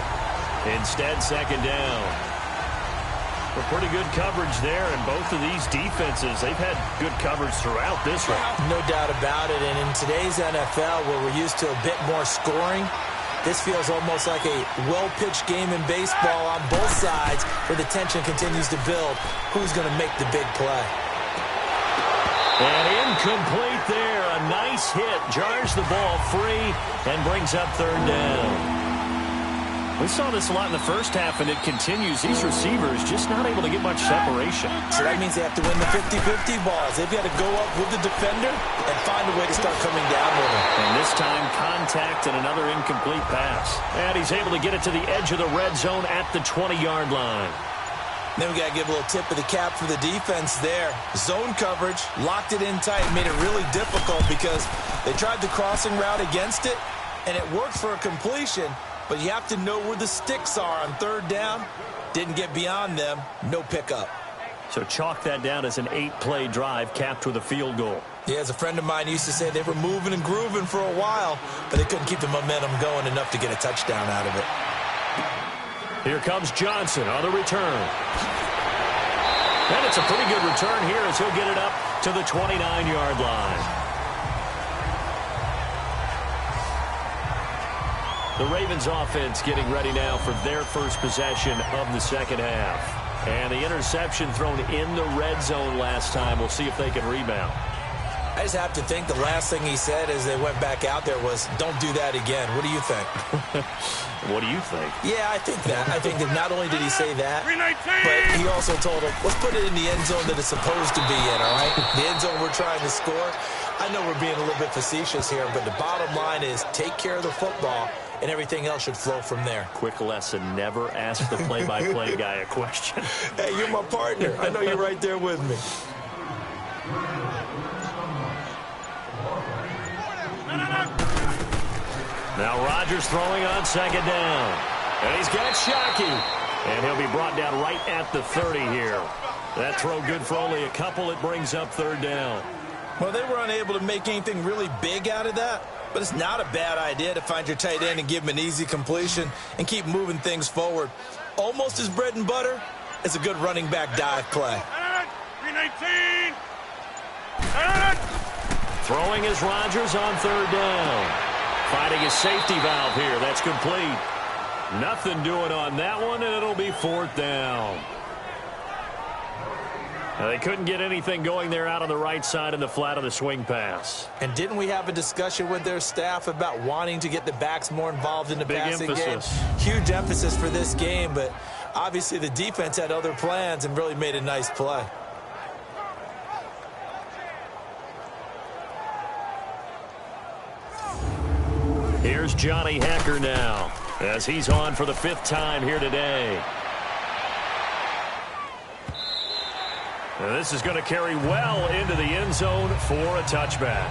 Instead, 2nd down. But pretty good coverage there, and both of these defenses, they've had good coverage throughout this one. No doubt about it, and in today's NFL, where we're used to a bit more scoring, this feels almost like a well-pitched game in baseball on both sides, where the tension continues to build. Who's going to make the big play? And incomplete there. A nice hit. Jars the ball free and brings up 3rd down. We saw this a lot in the first half, and it continues. These receivers just not able to get much separation. So that means they have to win the 50-50 balls. They've got to go up with the defender and find a way to start coming down with him. And this time, contact and another incomplete pass. And he's able to get it to the edge of the red zone at the 20-yard line. Then we got to give a little tip of the cap for the defense there. Zone coverage, locked it in tight, made it really difficult because they tried the crossing route against it, and it worked for a completion. But you have to know where the sticks are on 3rd down. Didn't get beyond them. No pickup. So chalk that down as an 8-play drive capped with a field goal. Yeah, as a friend of mine used to say, they were moving and grooving for a while, but they couldn't keep the momentum going enough to get a touchdown out of it. Here comes Johnson on the return. And it's a pretty good return here as he'll get it up to the 29-yard line. The Ravens offense getting ready now for their first possession of the 2nd half. And the interception thrown in the red zone last time. We'll see if they can rebound. I just have to think the last thing he said as they went back out there was, don't do that again. What do you think? What do you think? Yeah, I think that. I think that not only did he say that, but he also told him, let's put it in the end zone that it's supposed to be in, all right? The end zone we're trying to score. I know we're being a little bit facetious here, but the bottom line is take care of the football, and everything else should flow from there. Quick lesson, never ask the play-by-play guy a question. Hey, you're my partner. I know you're right there with me. Now Rodgers throwing on 2nd down. And he's got Shockey. And he'll be brought down right at the 30 here. That throw good for only a couple. It brings up 3rd down. Well, they were unable to make anything really big out of that. But it's not a bad idea to find your tight end and give him an easy completion and keep moving things forward. Almost as bread and butter as a good running back dive play. 319. Throwing is Rodgers on 3rd down. Finding a safety valve here. That's complete. Nothing doing on that one, and it'll be 4th down. Now, they couldn't get anything going there out on the right side in the flat of the swing pass. And didn't we have a discussion with their staff about wanting to get the backs more involved in the passing game? Huge emphasis for this game, but obviously the defense had other plans and really made a nice play. Here's Johnny Hecker now as he's on for the 5th time here today. And this is going to carry well into the end zone for a touchback.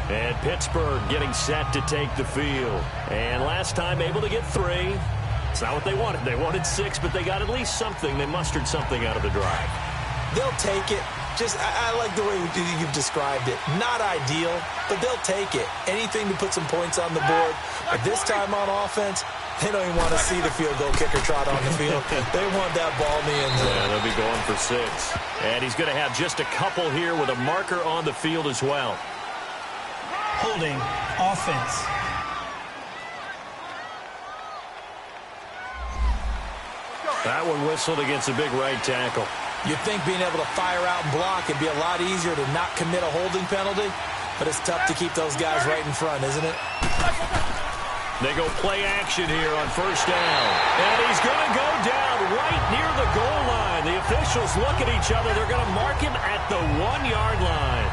And Pittsburgh getting set to take the field. And last time able to get 3. It's not what they wanted. They wanted 6, but they got at least something. They mustered something out of the drive. They'll take it. I like the way you've described it. Not ideal, but they'll take it. Anything to put some points on the board. But this time on offense, they don't even want to see the field goal kicker trot on the field. They want that ball in the end zone. Yeah, they'll be going for 6. And he's going to have just a couple here with a marker on the field as well. Holding offense. That one whistled against a big right tackle. You'd think being able to fire out and block would be a lot easier to not commit a holding penalty, but it's tough to keep those guys right in front, isn't it? They go play action here on first down. And he's going to go down right near the goal line. The officials look at each other. They're going to mark him at the 1-yard line.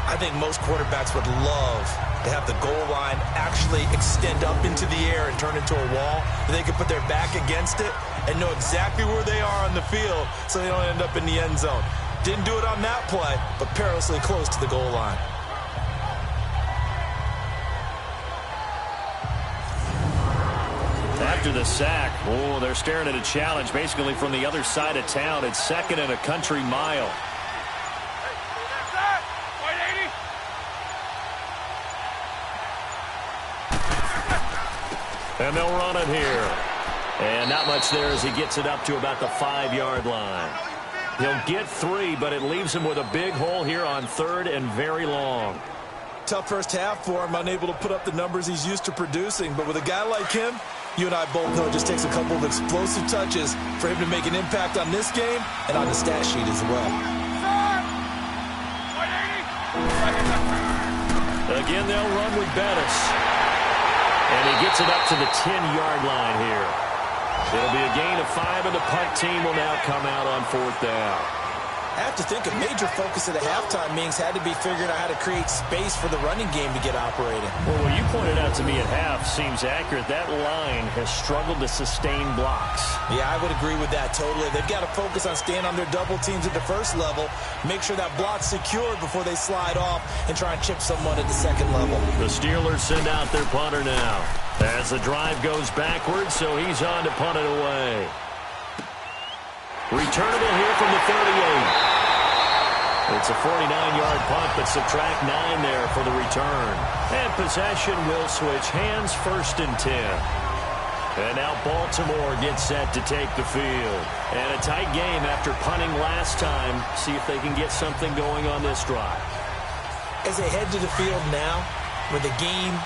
I think most quarterbacks would love to have the goal line actually extend up into the air and turn into a wall. And they can put their back against it and know exactly where they are on the field so they don't end up in the end zone. Didn't do it on that play, but perilously close to the goal line. After the sack, they're staring at a challenge basically from the other side of town. It's 2nd and a country mile. And they'll run it here. And not much there as he gets it up to about the 5-yard line. He'll get 3, but it leaves him with a big hole here on 3rd and very long. Tough first half for him, unable to put up the numbers he's used to producing. But with a guy like him, you and I both know it just takes a couple of explosive touches for him to make an impact on this game and on the stat sheet as well. Again, they'll run with Bettis. And he gets it up to the 10-yard line here. It'll be a gain of 5, and the punt team will now come out on 4th down. I have to think a major focus at the halftime meetings had to be figuring out how to create space for the running game to get operating. Well, what you pointed out to me at half seems accurate. That line has struggled to sustain blocks. Yeah, I would agree with that totally. They've got to focus on staying on their double teams at the first level, make sure that block's secured before they slide off and try and chip someone at the second level. The Steelers send out their punter now as the drive goes backwards, so he's on to punt it away. Returnable here from the 38. It's a 49-yard punt, but subtract 9 there for the return. And possession will switch hands, 1st and 10. And now Baltimore gets set to take the field. And a tight game after punting last time. See if they can get something going on this drive. As they head to the field now, with the game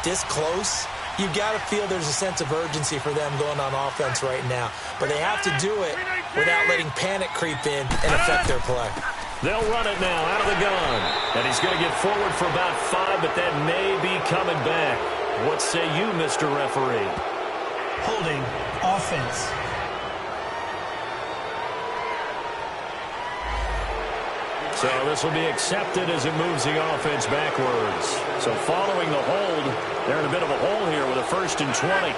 this close, you've got to feel there's a sense of urgency for them going on offense right now. But they have to do it without letting panic creep in and affect their play. They'll run it now out of the gun. And he's going to get forward for about 5, but that may be coming back. What say you, Mr. Referee? Holding offense. So this will be accepted as it moves the offense backwards. So following the hold, they're in a bit of a hole here with a 1st and 20.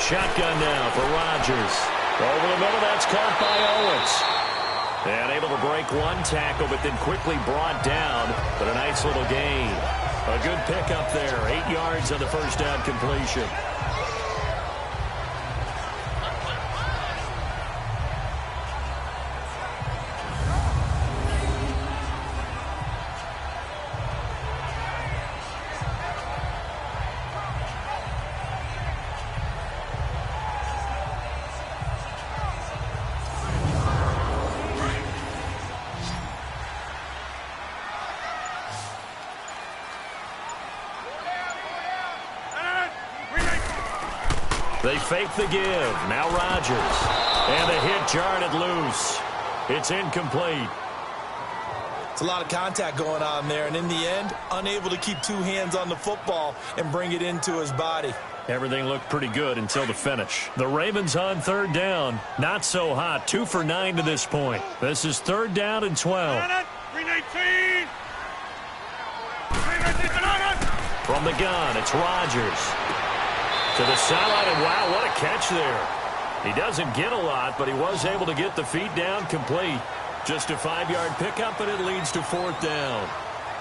Shotgun now for Rodgers. Over the middle, that's caught by Owens. And able to break one tackle, but then quickly brought down. But a nice little gain. A good pickup there. 8 yards on the first down completion. They fake the give. Now Rodgers. And a hit jarred it loose. It's incomplete. It's a lot of contact going on there, and in the end, unable to keep 2 hands on the football and bring it into his body. Everything looked pretty good until the finish. The Ravens on 3rd down. Not so hot. 2 for 9 to this point. This is 3rd down and 12. From the gun, it's Rodgers. To the sideline, and wow, what a catch there. He doesn't get a lot, but he was able to get the feet down complete. Just a 5-yard pickup, and it leads to 4th down.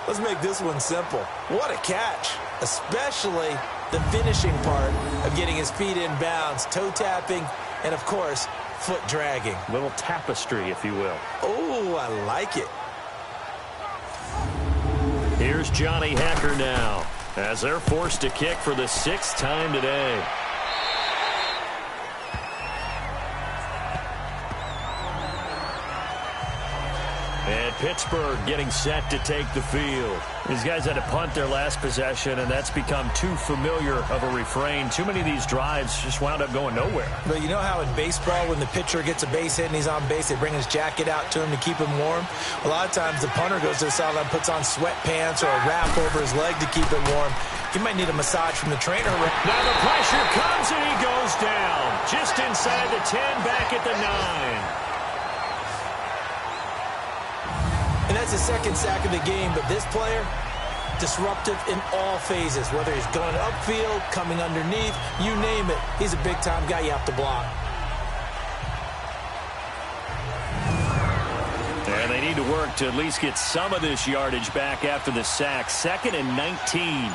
Let's make this one simple. What a catch, especially the finishing part of getting his feet in bounds, toe tapping, and, of course, foot dragging. Little tapestry, if you will. Oh, I like it. Here's Johnny Hacker now, as they're forced to kick for the 6th time today. And Pittsburgh getting set to take the field. These guys had to punt their last possession, and that's become too familiar of a refrain. Too many of these drives just wound up going nowhere. But you know how in baseball, when the pitcher gets a base hit and he's on base, they bring his jacket out to him to keep him warm? A lot of times the punter goes to the sideline, puts on sweatpants or a wrap over his leg to keep it warm. He might need a massage from the trainer. Now the pressure comes, and he goes down. Just inside the 10, back at the 9. And that's the second sack of the game, but this player, disruptive in all phases, whether he's going upfield, coming underneath, you name it. He's a big-time guy you have to block. And they need to work to at least get some of this yardage back after the sack. 2nd and 19.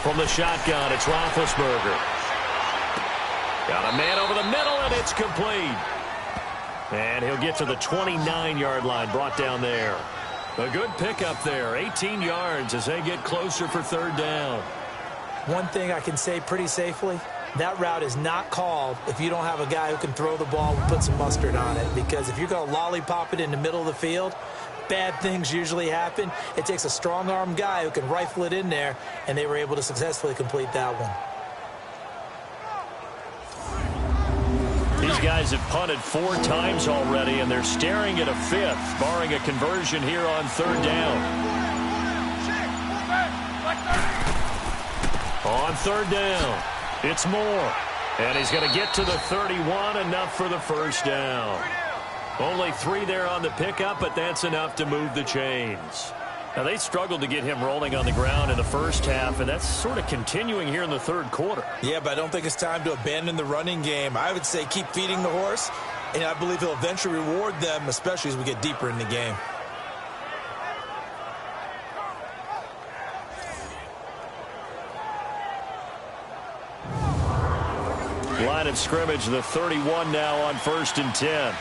From the shotgun, it's Roethlisberger. Got a man over the middle, and it's complete. And he'll get to the 29-yard line, brought down there. A good pickup there, 18 yards as they get closer for 3rd down. One thing I can say pretty safely, that route is not called if you don't have a guy who can throw the ball and put some mustard on it. Because if you're going to lollipop it in the middle of the field, bad things usually happen. It takes a strong-arm guy who can rifle it in there, and they were able to successfully complete that one. These guys have punted 4 times already, and they're staring at a 5th, barring a conversion here on 3rd down. On 3rd down, it's Moore. And he's going to get to the 31, enough for the 1st down. Only 3 there on the pickup, but that's enough to move the chains. Now, they struggled to get him rolling on the ground in the first half, and that's sort of continuing here in the 3rd quarter. Yeah, but I don't think it's time to abandon the running game. I would say keep feeding the horse, and I believe he'll eventually reward them, especially as we get deeper in the game. Line of scrimmage, the 31 now on 1st and 10.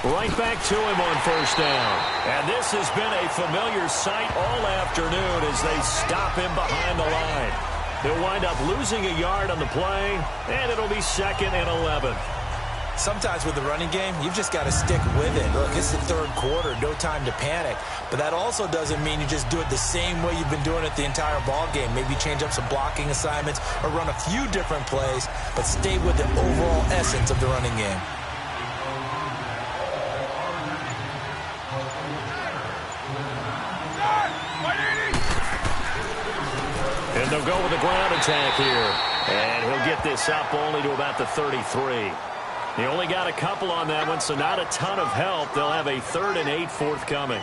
Right back to him on 1st down. And this has been a familiar sight all afternoon as they stop him behind the line. He'll wind up losing a yard on the play, and it'll be 2nd and 11. Sometimes with the running game, you've just got to stick with it. Look, it's the 3rd quarter, no time to panic. But that also doesn't mean you just do it the same way you've been doing it the entire ball game. Maybe change up some blocking assignments or run a few different plays, but stay with the overall essence of the running game. And they'll go with the ground attack here. And he'll get this up only to about the 33. He only got a couple on that one, so not a ton of help. They'll have a 3rd and 8 forthcoming.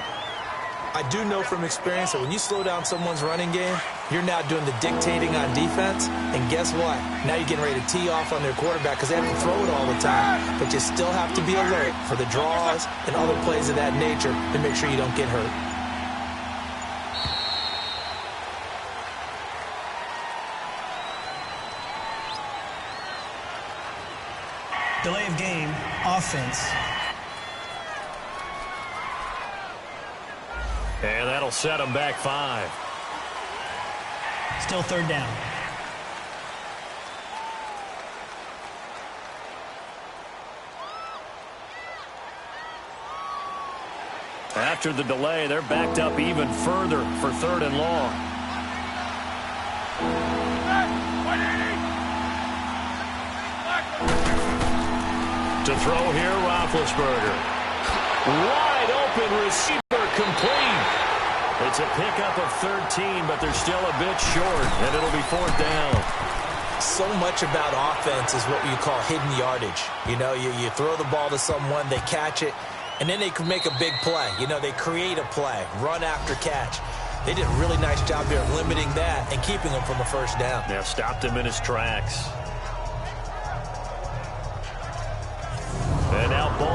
I do know from experience that when you slow down someone's running game, you're now doing the dictating on defense. And guess what? Now you're getting ready to tee off on their quarterback because they have to throw it all the time. But you still have to be alert for the draws and other plays of that nature to make sure you don't get hurt. Delay of game, offense. And that'll set them back 5. Still 3rd down. After the delay, they're backed up even further for 3rd and long. To throw here, Roethlisberger. Wide open receiver, complete. It's a pickup of 13, but they're still a bit short, and it'll be 4th down. So much about offense is what you call hidden yardage. You know, you throw the ball to someone, they catch it, and then they can make a big play. You know, they create a play, run after catch. They did a really nice job there of limiting that and keeping him from a 1st down. Yeah, stopped him in his tracks.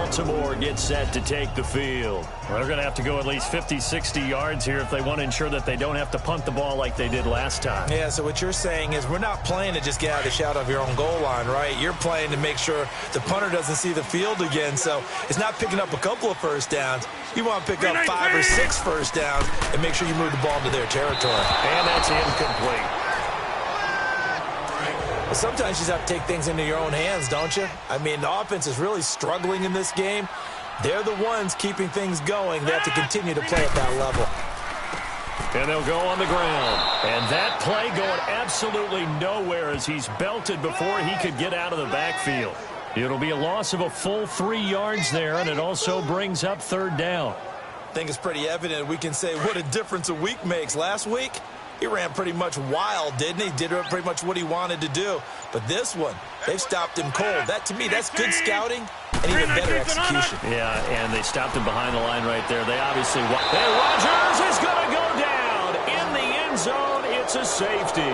Baltimore gets set to take the field. Well, they're going to have to go at least 50, 60 yards here if they want to ensure that they don't have to punt the ball like they did last time. Yeah, so what you're saying is we're not playing to just get out of the shadow of your own goal line, right? You're playing to make sure the punter doesn't see the field again. So it's not picking up a couple of first downs. You want to pick up 5 or 6 first downs and make sure you move the ball into their territory. And that's incomplete. Well, sometimes you just have to take things into your own hands, don't you? I mean, the offense is really struggling in this game. They're the ones keeping things going. They have to continue to play at that level. And they'll go on the ground. And that play going absolutely nowhere as he's belted before he could get out of the backfield. It'll be a loss of a full 3 yards there, and it also brings up third down. I think it's pretty evident we can say what a difference a week makes. Last week, he ran pretty much wild, didn't he? Did pretty much what he wanted to do. But this one, they've stopped him cold. That, to me, that's good scouting and even better execution. Yeah, and they stopped him behind the line right there. They obviously... And Rodgers is going to go down in the end zone. It's a safety.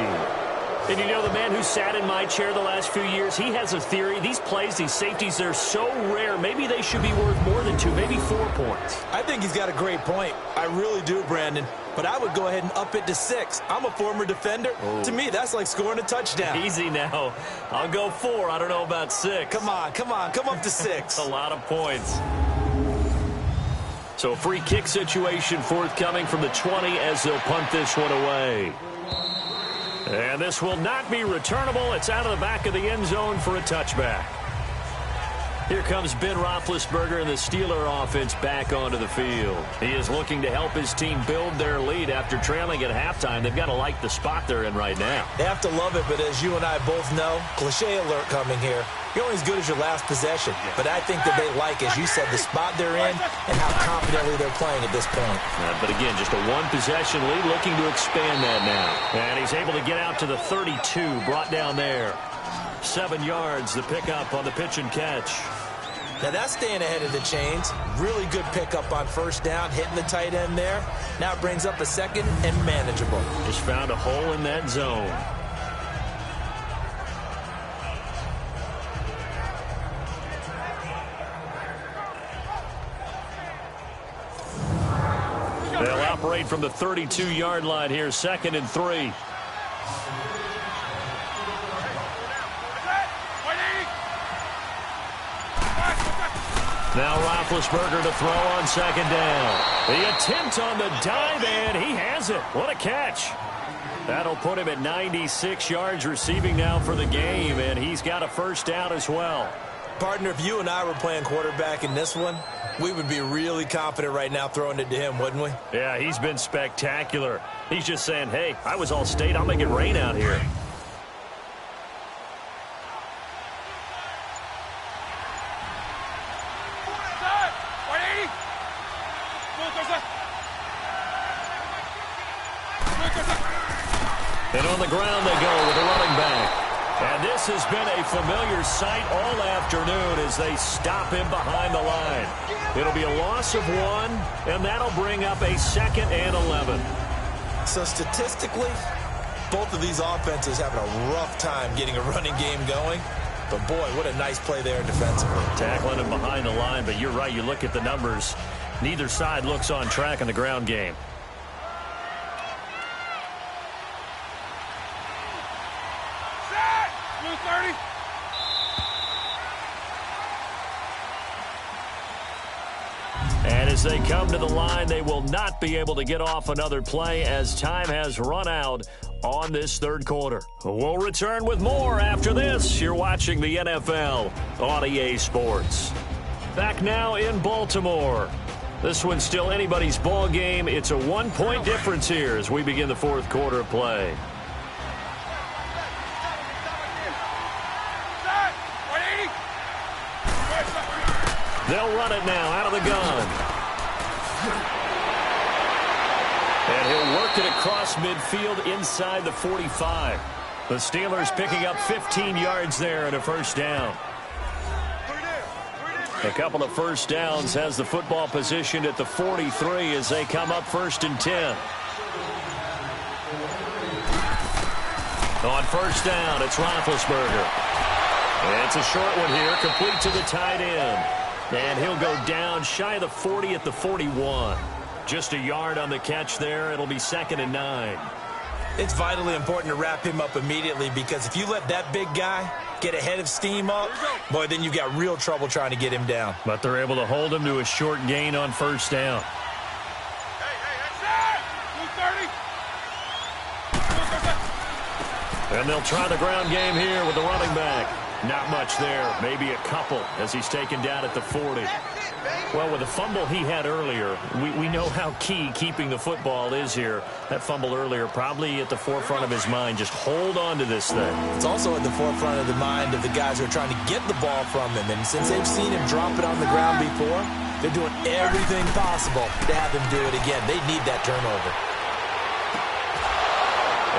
And you know, the man who sat in my chair the last few years, he has a theory. These plays, these safeties, they're so rare. Maybe they should be worth more than 2, maybe 4 points. I think he's got a great point. I really do, Brandon. But I would go ahead and up it to 6. I'm a former defender. Oh. To me, that's like scoring a touchdown. Easy now. I'll go 4. I don't know about 6. Come on. Come up to 6. A lot of points. So a free kick situation forthcoming from the 20 as they'll punt this one away. And this will not be returnable. It's out of the back of the end zone for a touchback. Here comes Ben Roethlisberger and the Steeler offense back onto the field. He is looking to help his team build their lead after trailing at halftime. They've got to like the spot they're in right now. They have to love it, but as you and I both know, cliche alert coming here. You're only as good as your last possession. But I think that they like, as you said, the spot they're in and how confidently they're playing at this point. But again, just a one-possession lead, looking to expand that now. And he's able to get out to the 32, brought down there. 7 yards, the pickup on the pitch and catch. Now that's staying ahead of the chains. Really good pickup on first down, hitting the tight end there. Now it brings up a second and manageable. Just found a hole in that zone. They'll operate from the 32-yard line here, 2nd and 3. Now Roethlisberger to throw on 2nd down. The attempt on the dive, and he has it. What a catch. That'll put him at 96 yards receiving now for the game, and he's got a first down as well. Partner, if you and I were playing quarterback in this one, we would be really confident right now throwing it to him, wouldn't we? Yeah, he's been spectacular. He's just saying, hey, I was all state. I'll make it rain out here. And on the ground they go with a running back. And this has been a familiar sight all afternoon as they stop him behind the line. It'll be a loss of 1, and that'll bring up a 2nd and 11. So statistically, both of these offenses having a rough time getting a running game going. But, boy, what a nice play there defensively. Tackling him behind the line, but you're right. You look at the numbers. Neither side looks on track in the ground game. And as they come to the line, they will not be able to get off another play as time has run out on this third quarter. We'll return with more after this. You're watching the NFL on EA Sports. Back now in Baltimore. This one's still anybody's ball game. It's a 1-point difference here as we begin the fourth quarter of play. They'll run it now out of the gun. And he'll work it across midfield inside the 45. The Steelers picking up 15 yards there and a first down. A couple of first downs has the football positioned at the 43 as they come up 1st and 10. On first down, it's Roethlisberger. And it's a short one here, complete to the tight end. And he'll go down shy of the 40 at the 41. Just a yard on the catch there. It'll be 2nd and 9. It's vitally important to wrap him up immediately, because if you let that big guy get ahead of steam up, boy, then you've got real trouble trying to get him down. But they're able to hold him to a short gain on 1st down. And they'll try the ground game here with the running back. Not much there. Maybe a couple as he's taken down at the 40. Well, with the fumble he had earlier, we know how key keeping the football is here. That fumble earlier probably at the forefront of his mind. Just hold on to this thing. It's also at the forefront of the mind of the guys who are trying to get the ball from him. And since they've seen him drop it on the ground before, they're doing everything possible to have him do it again. They need that turnover.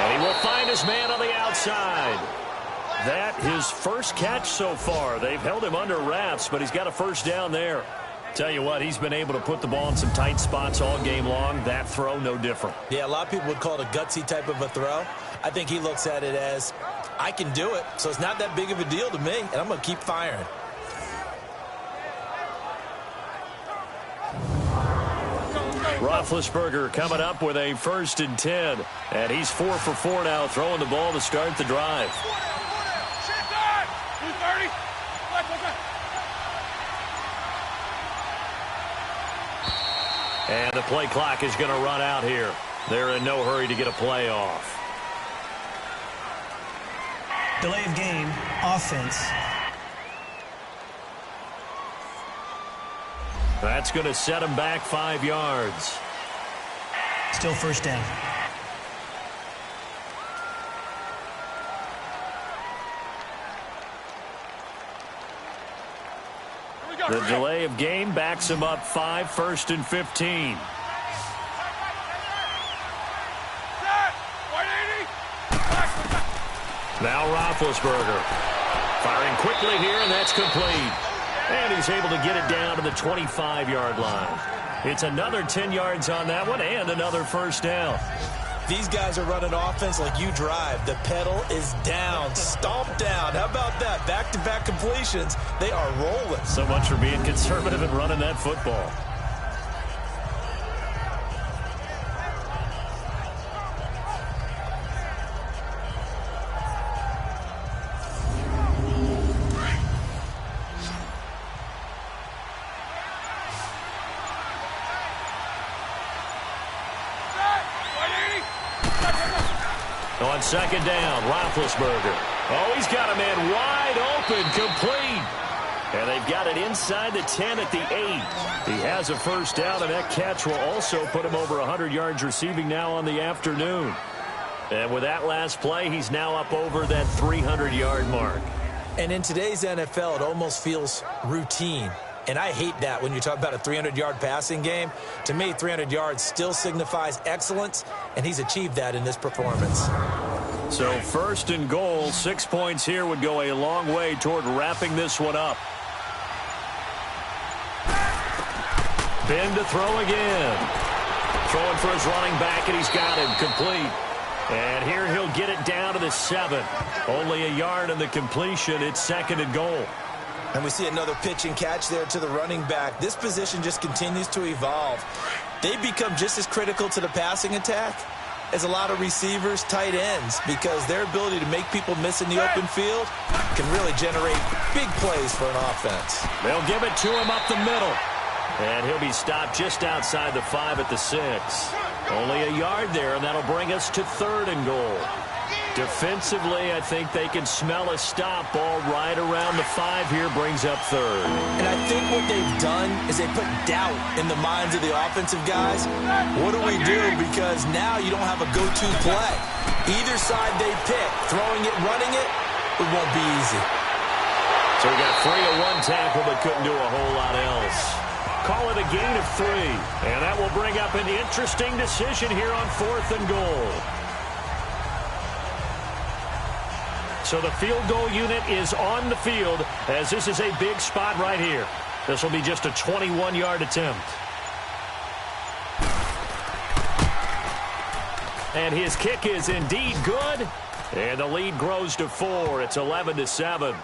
And he will find his man on the outside. That his first catch so far. They've held him under wraps, but he's got a 1st down there. Tell you what, he's been able to put the ball in some tight spots all game long. That throw, no different. Yeah, a lot of people would call it a gutsy type of a throw. I think he looks at it as, I can do it, so it's not that big of a deal to me, and I'm going to keep firing. Roethlisberger coming up with a 1st and 10. And he's 4 for 4 now, throwing the ball to start the drive. And the play clock is going to run out here. They're in no hurry to get a play off. Delay of game, offense. That's going to set him back 5 yards. Still 1st down. The delay of game backs him up 5, 1st and 15. Now Roethlisberger firing quickly here, and that's complete. And he's able to get it down to the 25-yard line. It's another 10 yards on that one and another 1st down. These guys are running offense like you drive. The pedal is down, stomped down. How about that? Back-to-back completions. They are rolling. So much for being conservative and running that football. On 2nd down, Roethlisberger. Oh, he's got a man wide open, complete. And they've got it inside the 10 at the 8. He has a 1st down, and that catch will also put him over 100 yards receiving now on the afternoon. And with that last play, he's now up over that 300-yard mark. And in today's NFL, it almost feels routine. And I hate that when you talk about a 300-yard passing game. To me, 300 yards still signifies excellence, and he's achieved that in this performance. So 1st and goal, 6 points here would go a long way toward wrapping this one up. Ben to throw again. Throwing for his running back, and he's got him complete. And here he'll get it down to the 7. Only a yard in the completion. It's 2nd and goal. And we see another pitch and catch there to the running back. This position just continues to evolve. They become just as critical to the passing attack as a lot of receivers, tight ends, because their ability to make people miss in the open field can really generate big plays for an offense. They'll give it to him up the middle. And he'll be stopped just outside the 5 at the 6. Only a yard there, and that'll bring us to 3rd and goal. Defensively, I think they can smell a stop. Ball right around the 5 here brings up 3rd. And I think what they've done is they put doubt in the minds of the offensive guys. What do we do? Because now you don't have a go-to play. Either side they pick, throwing it, running it, it won't be easy. So we got 3 of 1 tackle, but couldn't do a whole lot else. Call it a gain of 3. And that will bring up an interesting decision here on 4th and goal. So the field goal unit is on the field, as this is a big spot right here. This will be just a 21-yard attempt. And his kick is indeed good. And the lead grows to 4. It's 11-7.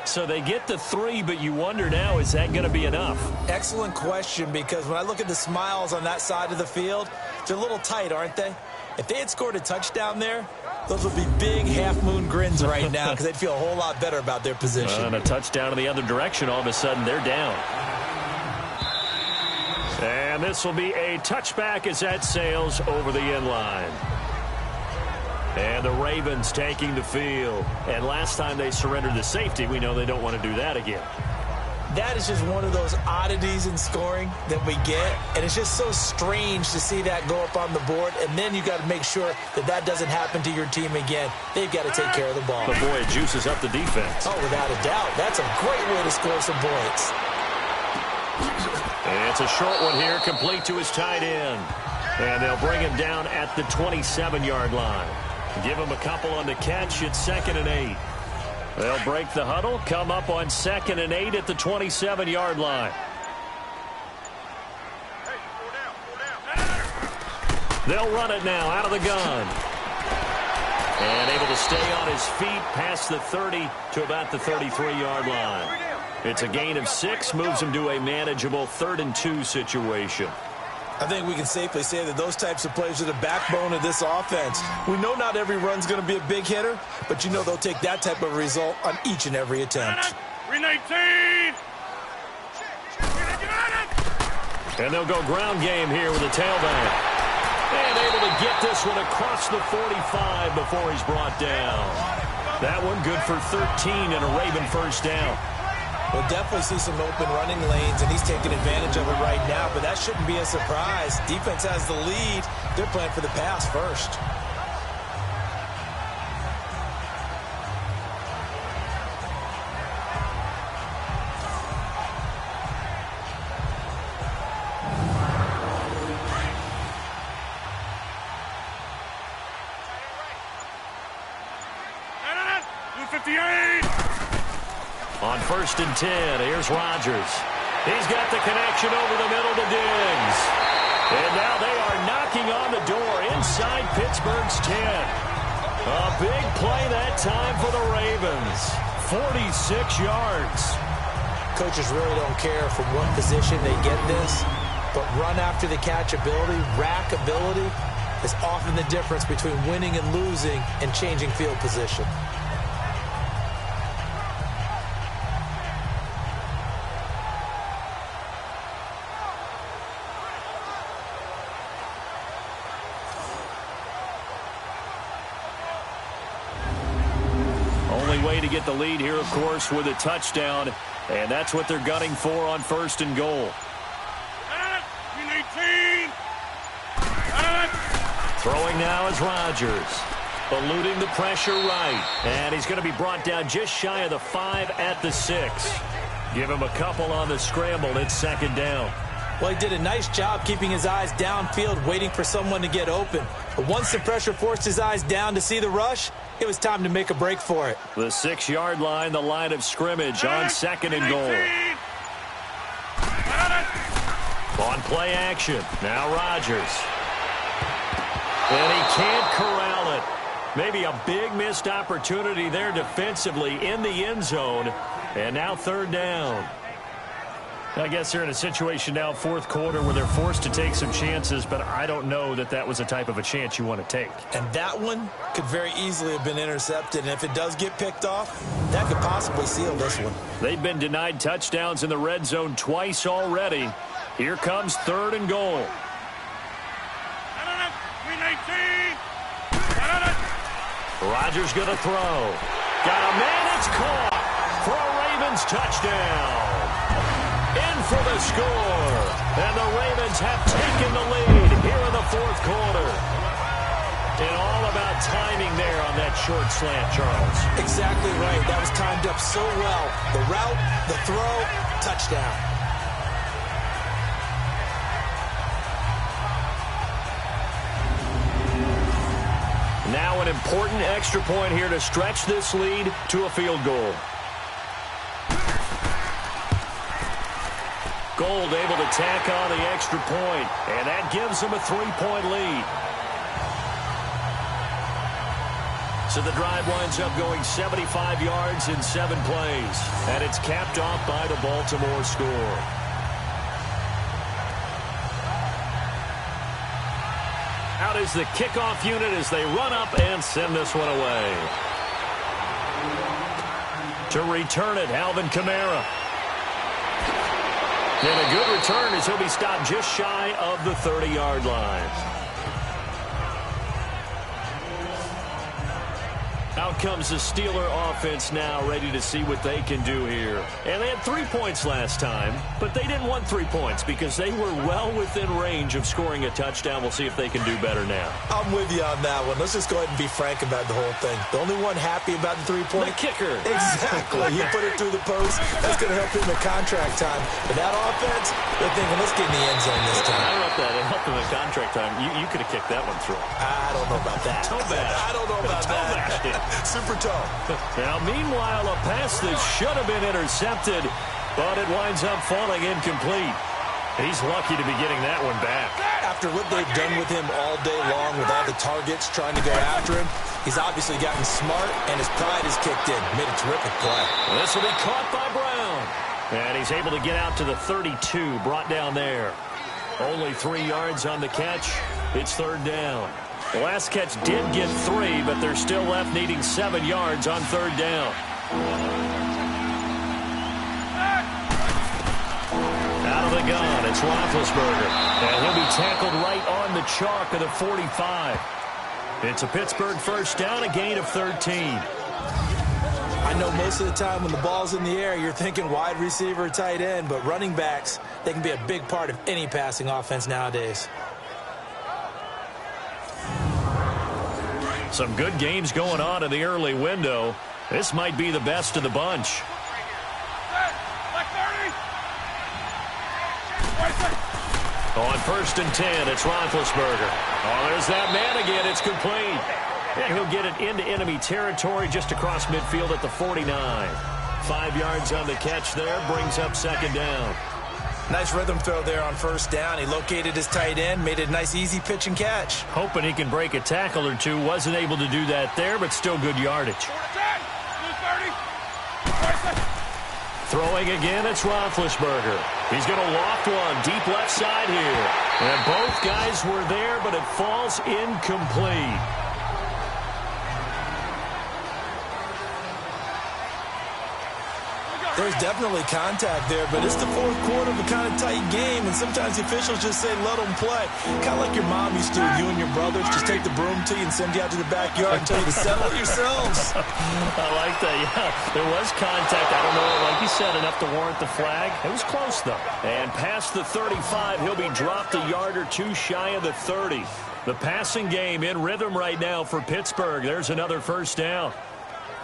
So they get the 3, but you wonder now, is that going to be enough? Excellent question, because when I look at the smiles on that side of the field, they're a little tight, aren't they? If they had scored a touchdown there, those would be big half-moon grins right now because they'd feel a whole lot better about their position. And a touchdown in the other direction, all of a sudden they're down. And this will be a touchback as that sails over the end line. And the Ravens taking the field. And last time they surrendered the safety, we know they don't want to do that again. That is just one of those oddities in scoring that we get, and it's just so strange to see that go up on the board, and then you got to make sure that that doesn't happen to your team again. They've got to take care of the ball. But boy, it juices up the defense. Oh, without a doubt. That's a great way to score some points. And it's a short one here, complete to his tight end. And they'll bring him down at the 27-yard line. Give him a couple on the catch. It's 2nd and 8. They'll break the huddle, come up on 2nd and 8 at the 27-yard line. They'll run it now out of the gun. And able to stay on his feet past the 30 to about the 33-yard line. It's a gain of 6, moves him to a manageable 3rd and 2 situation. I think we can safely say that those types of plays are the backbone of this offense. We know not every run's going to be a big hitter, but you know they'll take that type of result on each and every attempt. 319! And they'll go ground game here with a tailback. And able to get this one across the 45 before he's brought down. That one good for 13 and a Raven first down. We'll definitely see some open running lanes, and he's taking advantage of it right now, but that shouldn't be a surprise. Defense has the lead. They're playing for the pass first. On 1st and 10, here's Rodgers. He's got the connection over the middle to Diggs. And now they are knocking on the door inside Pittsburgh's 10. A big play that time for the Ravens. 46 yards. Coaches really don't care from what position they get this, but run after the catch ability, rack ability, is often the difference between winning and losing and changing field position. Way to get the lead here, of course, with a touchdown, and that's what they're gunning for on 1st and goal. Throwing now is Rodgers, eluding the pressure right, and he's going to be brought down just shy of the 5 at the 6. Give him a couple on the scramble. It's 2nd down. Well, he did a nice job keeping his eyes downfield, waiting for someone to get open. But once the pressure forced his eyes down to see the rush, it was time to make a break for it. The 6-yard line, the line of scrimmage on 2nd and goal. On play action, now Rodgers. And he can't corral it. Maybe a big missed opportunity there defensively in the end zone. And now 3rd down. I guess they're in a situation now, 4th quarter, where they're forced to take some chances, but I don't know that that was the type of a chance you want to take. And that one could very easily have been intercepted, and if it does get picked off, that could possibly seal this one. They've been denied touchdowns in the red zone twice already. Here comes 3rd and goal. Rodgers going to throw. Got a man, it's caught for a Ravens touchdown. In for the score. And the Ravens have taken the lead here in the 4th quarter. And all about timing there on that short slant, Charles. Exactly right. That was timed up so well. The route, the throw, touchdown. Now an important extra point here to stretch this lead to a field goal. Gold able to tack on the extra point, and that gives them a 3-point lead. So the drive winds up going 75 yards in 7 plays. And it's capped off by the Baltimore score. Out is the kickoff unit as they run up and send this one away. To return it, Alvin Kamara. And a good return as he'll be stopped just shy of the 30-yard line. Out comes the Steeler offense now, ready to see what they can do here. And they had 3 points last time, but they didn't want 3 points because they were well within range of scoring a touchdown. We'll see if they can do better now. I'm with you on that one. Let's just go ahead and be frank about the whole thing. The only one happy about the 3-point. The kicker. Exactly. He put it through the post. That's going to help him in contract time. But that offense, they're thinking, let's get in the end zone this time. I don't know if that helped him in contract time. You could have kicked that one through. I don't know about that. Toe bash. I don't know about that. Super toe. Now, meanwhile, a pass that should have been intercepted, but it winds up falling incomplete. He's lucky to be getting that one back. After what they've done with him all day long with all the targets trying to go after him, he's obviously gotten smart, and his pride has kicked in. Made a terrific play. This will be caught by Brown. And he's able to get out to the 32, brought down there. Only 3 yards on the catch. It's 3rd down. The last catch did get 3, but they're still left needing 7 yards on 3rd down. Out of the gun, it's Roethlisberger. And he'll be tackled right on the chalk of the 45. It's a Pittsburgh 1st down, a gain of 13. I know most of the time when the ball's in the air, you're thinking wide receiver, tight end, but running backs, they can be a big part of any passing offense nowadays. Some good games going on in the early window. This might be the best of the bunch. On 1st and 10, it's Roethlisberger. Oh, there's that man again. It's complete. And he'll get it into enemy territory just across midfield at the 49. 5 yards on the catch there, brings up 2nd down. Nice rhythm throw there on 1st down. He located his tight end, made it a nice easy pitch and catch. Hoping he can break a tackle or two. Wasn't able to do that there, but still good yardage. Throwing again, it's Roethlisberger. He's going to loft one deep left side here. And both guys were there, but it falls incomplete. There's definitely contact there, but it's the 4th quarter of a kind of tight game, and sometimes the officials just say, let them play. Kind of like your mom used to, you and your brothers, just take the broom to you and send you out to the backyard and tell you to settle it yourselves. I like that, yeah. There was contact. I don't know, like you said, enough to warrant the flag. It was close, though. And past the 35, he'll be dropped a yard or two shy of the 30. The passing game in rhythm right now for Pittsburgh. There's another 1st down.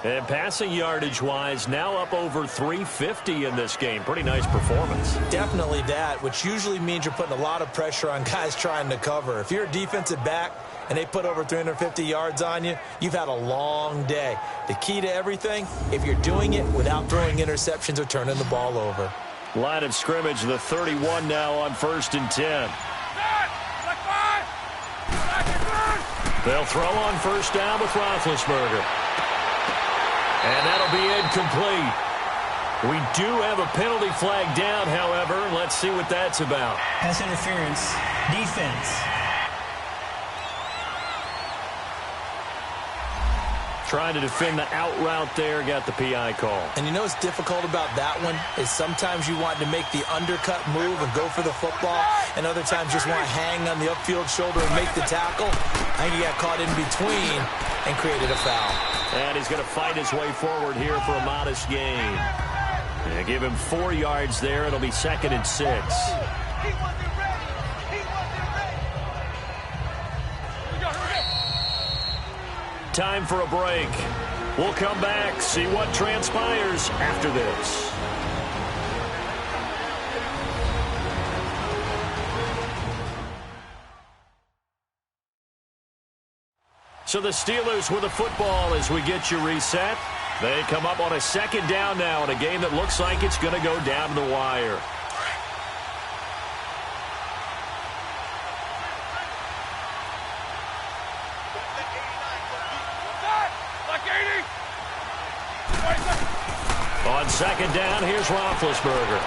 And passing yardage-wise, now up over 350 in this game. Pretty nice performance. Definitely that, which usually means you're putting a lot of pressure on guys trying to cover. If you're a defensive back and they put over 350 yards on you, you've had a long day. The key to everything, if you're doing it without throwing interceptions or turning the ball over. Line of scrimmage, the 31 now on 1st and 10. They'll throw on 1st down with Roethlisberger. And that'll be incomplete. We do have a penalty flag down, however. Let's see what that's about. Pass interference. Defense. Trying to defend the out route there, got the PI call. And you know what's difficult about that one is sometimes you want to make the undercut move and go for the football, and other times just want to hang on the upfield shoulder and make the tackle. I think he got caught in between and created a foul. And he's going to fight his way forward here for a modest gain. Yeah, give him 4 yards there. It'll be 2nd and 6. Time for a break. We'll come back, see what transpires after this. So the Steelers with the football as we get you reset. They come up on a 2nd down now in a game that looks like it's going to go down to the wire. On second down, here's Roethlisberger.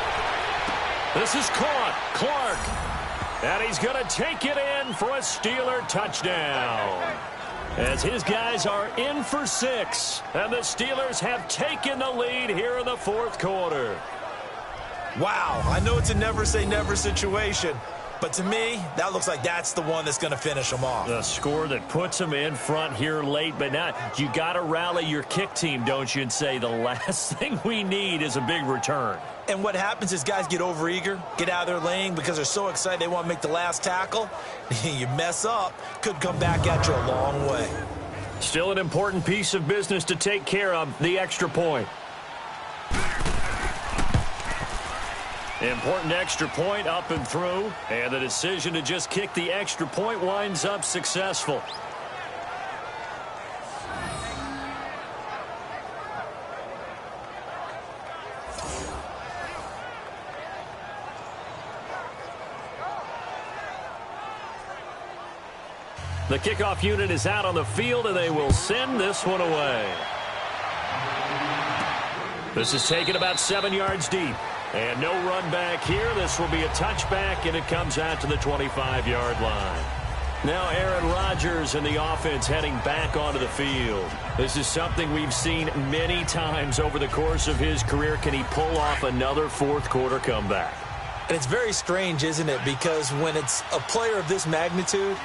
This is caught. Clark. And he's going to take it in for a Steeler touchdown. As his guys are in for 6. And the Steelers have taken the lead here in the fourth quarter. Wow, I know it's a never-say-never situation, but to me, that looks like that's the one that's going to finish them off. The score that puts them in front here late, but now you got to rally your kick team, don't you, and say the last thing we need is a big return. And what happens is guys get overeager, get out of their lane because they're so excited they want to make the last tackle. You mess up, could come back at you a long way. Still an important piece of business to take care of, the extra point. Important extra point up and through, and the decision to just kick the extra point winds up successful. The kickoff unit is out on the field, and they will send this one away. This is taken about 7 yards deep. And no run back here. This will be a touchback, and it comes out to the 25-yard line. Now Aaron Rodgers and the offense heading back onto the field. This is something we've seen many times over the course of his career. Can he pull off another fourth-quarter comeback? And it's very strange, isn't it? Because when it's a player of this magnitude,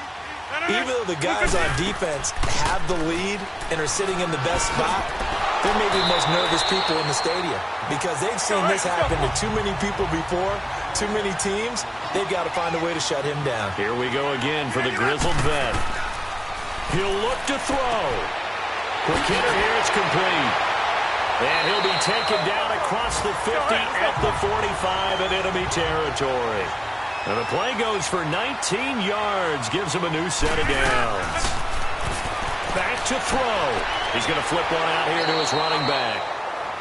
even though the guys on defense have the lead and are sitting in the best spot, they're maybe the most nervous people in the stadium because they've seen this happen to too many people before, too many teams. They've got to find a way to shut him down. Here we go again for the grizzled vet. He'll look to throw. For Kidder here, it's complete. And he'll be taken down across the 50 at the 45 in enemy territory. And the play goes for 19 yards, gives him a new set of downs. Back to throw. He's going to flip one out here to his running back.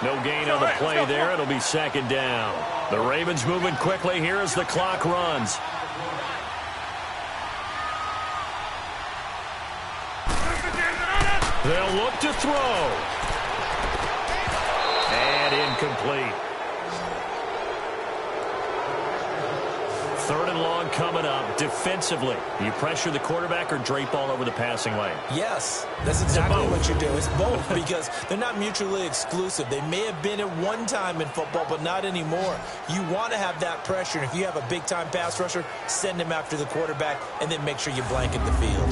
No gain on the play there. It'll be second down. The Ravens moving quickly here as the clock runs. They'll look to throw. And incomplete. Third and long coming up. Defensively, you pressure the quarterback or drape all over the passing lane? Yes, that's exactly what you do. It's both because they're not mutually exclusive. They may have been at one time in football, but not anymore. You want to have that pressure. And if you have a big-time pass rusher, send him after the quarterback and then make sure you blanket the field.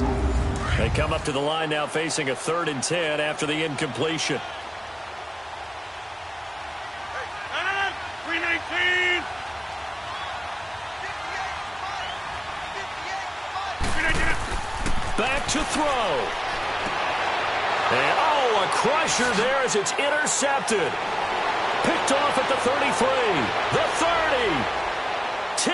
They come up to the line now facing a 3rd and 10 after the incompletion. Back to throw. And, a crusher there as it's intercepted. Picked off at the 33, the 30, 10,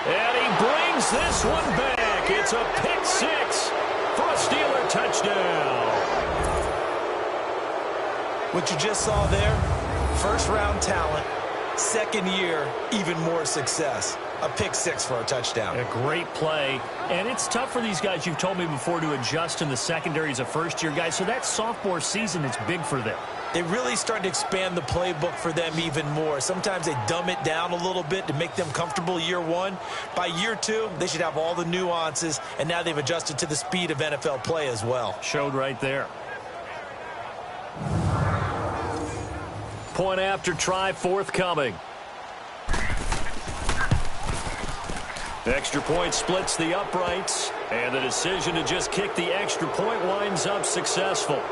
and he brings this one back. It's a pick 6 for a Steeler touchdown. What you just saw there, first-round talent, second year, even more success. A pick 6 for a touchdown. A great play. And it's tough for these guys, you've told me before, to adjust in the secondary as a first-year guy. So that sophomore season is big for them. They really start to expand the playbook for them even more. Sometimes they dumb it down a little bit to make them comfortable year one. By year 2, they should have all the nuances, and now they've adjusted to the speed of NFL play as well. Showed right there. Point after try forthcoming. Extra point splits the uprights, and the decision to just kick the extra point winds up successful.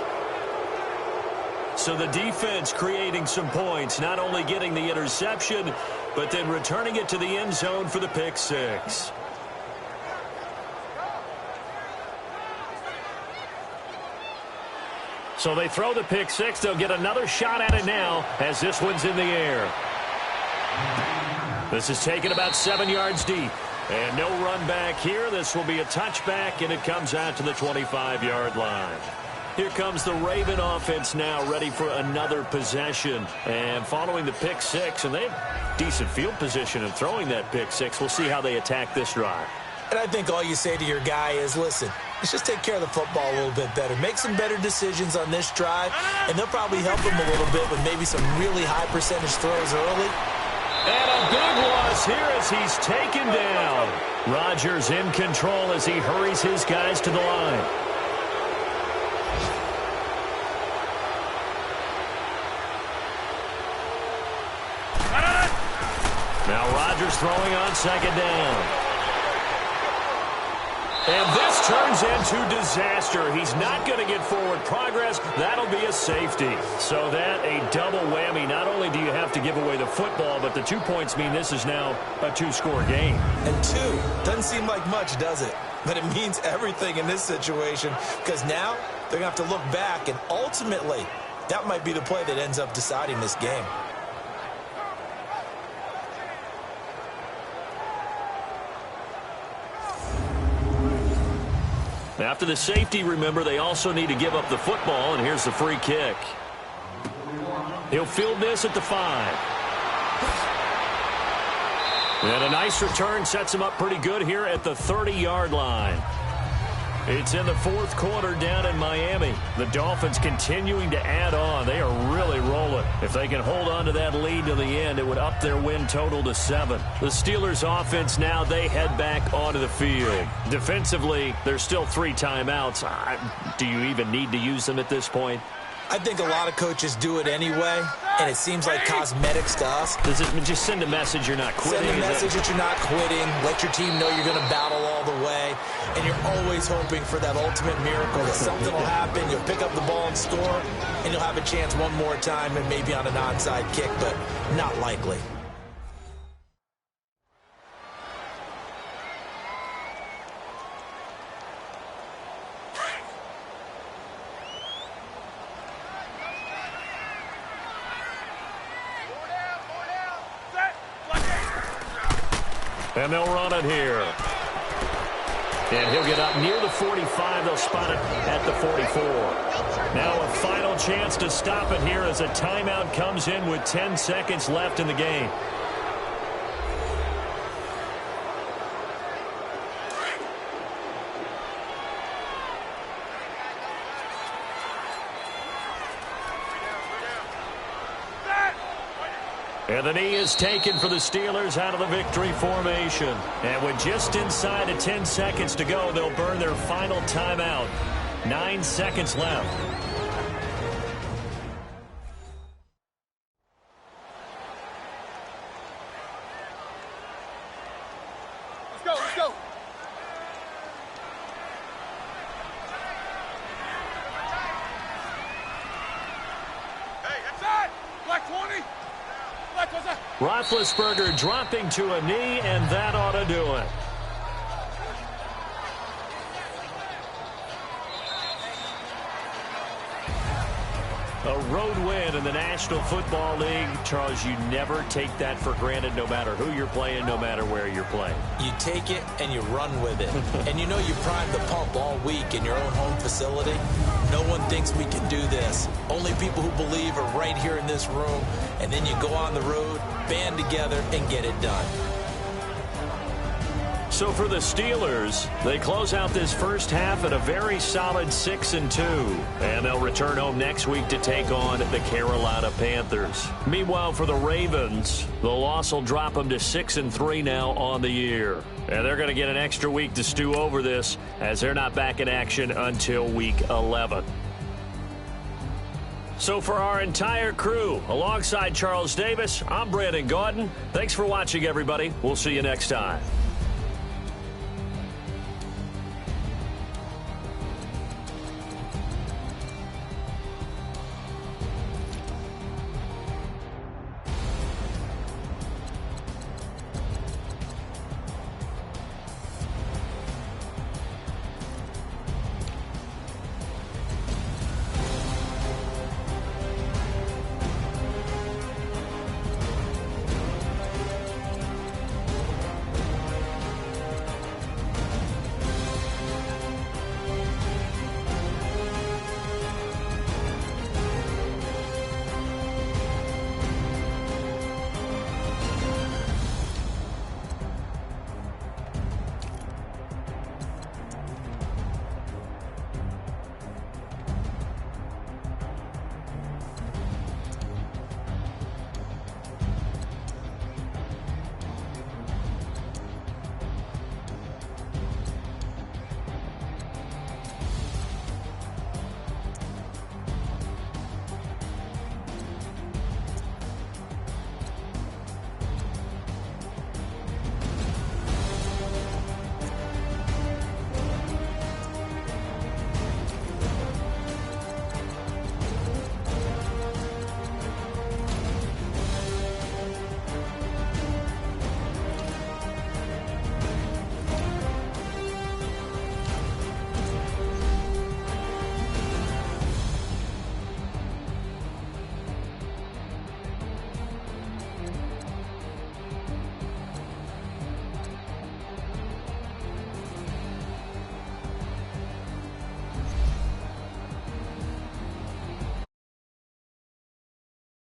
So the defense creating some points, not only getting the interception, but then returning it to the end zone for the pick 6. So they throw the pick 6. They'll get another shot at it now as this one's in the air. This is taken about 7 yards deep. And no run back here. This will be a touchback, and it comes out to the 25-yard line. Here comes the Raven offense now, ready for another possession. And following the pick 6, and they have decent field position in throwing that pick 6. We'll see how they attack this drive. And I think all you say to your guy is, listen, let's just take care of the football a little bit better. Make some better decisions on this drive, and they'll probably help them a little bit with maybe some really high-percentage throws early. And a big loss here as he's taken down. Rodgers in control as he hurries his guys to the line. Now Rodgers throwing on second down. And this turns into disaster. He's not going to get forward progress. That'll be a safety. So that a double whammy. Not only do you have to give away the football, but the 2 points mean this is now a two-score game. And 2 doesn't seem like much, does it? But it means everything in this situation, because now they're going to have to look back, and ultimately that might be the play that ends up deciding this game. After the safety, remember, they also need to give up the football, and here's the free kick. He'll field this at the 5. And a nice return sets him up pretty good here at the 30-yard line. It's in the fourth quarter down in Miami. The Dolphins continuing to add on. They are really rolling. If they can hold on to that lead to the end, it would up their win total to 7. The Steelers offense now, they head back onto the field. Defensively, there's still 3 timeouts. Do you even need to use them at this point? I think a lot of coaches do it anyway, and it seems like cosmetics to us. Does it just send a message you're not quitting? Send a message that you're not quitting. Let your team know you're going to battle all the way. And you're always hoping for that ultimate miracle, that something will happen, you'll pick up the ball and score, and you'll have a chance one more time and maybe on an onside kick, but not likely. And they'll run it here. And he'll get up near the 45. They'll spot it at the 44. Now a final chance to stop it here as a timeout comes in with 10 seconds left in the game. And the knee is taken for the Steelers out of the victory formation. And with just inside of 10 seconds to go, they'll burn their final timeout. 9 seconds left. Let's go, let's go. Hey, inside! Black 20! Roethlisberger dropping to a knee, and that ought to do it. A road win in the National Football League. Charles, you never take that for granted no matter who you're playing, no matter where you're playing. You take it and you run with it. And you know you primed the pump all week in your own home facility. No one thinks we can do this. Only people who believe are right here in this room. And then you go on the road, band together, and get it done. So for the Steelers, they close out this first half at a very solid 6-2. And they'll return home next week to take on the Carolina Panthers. Meanwhile, for the Ravens, the loss will drop them to 6-3 now on the year. And they're going to get an extra week to stew over this as they're not back in action until week 11. So for our entire crew, alongside Charles Davis, I'm Brandon Gaudin. Thanks for watching, everybody. We'll see you next time.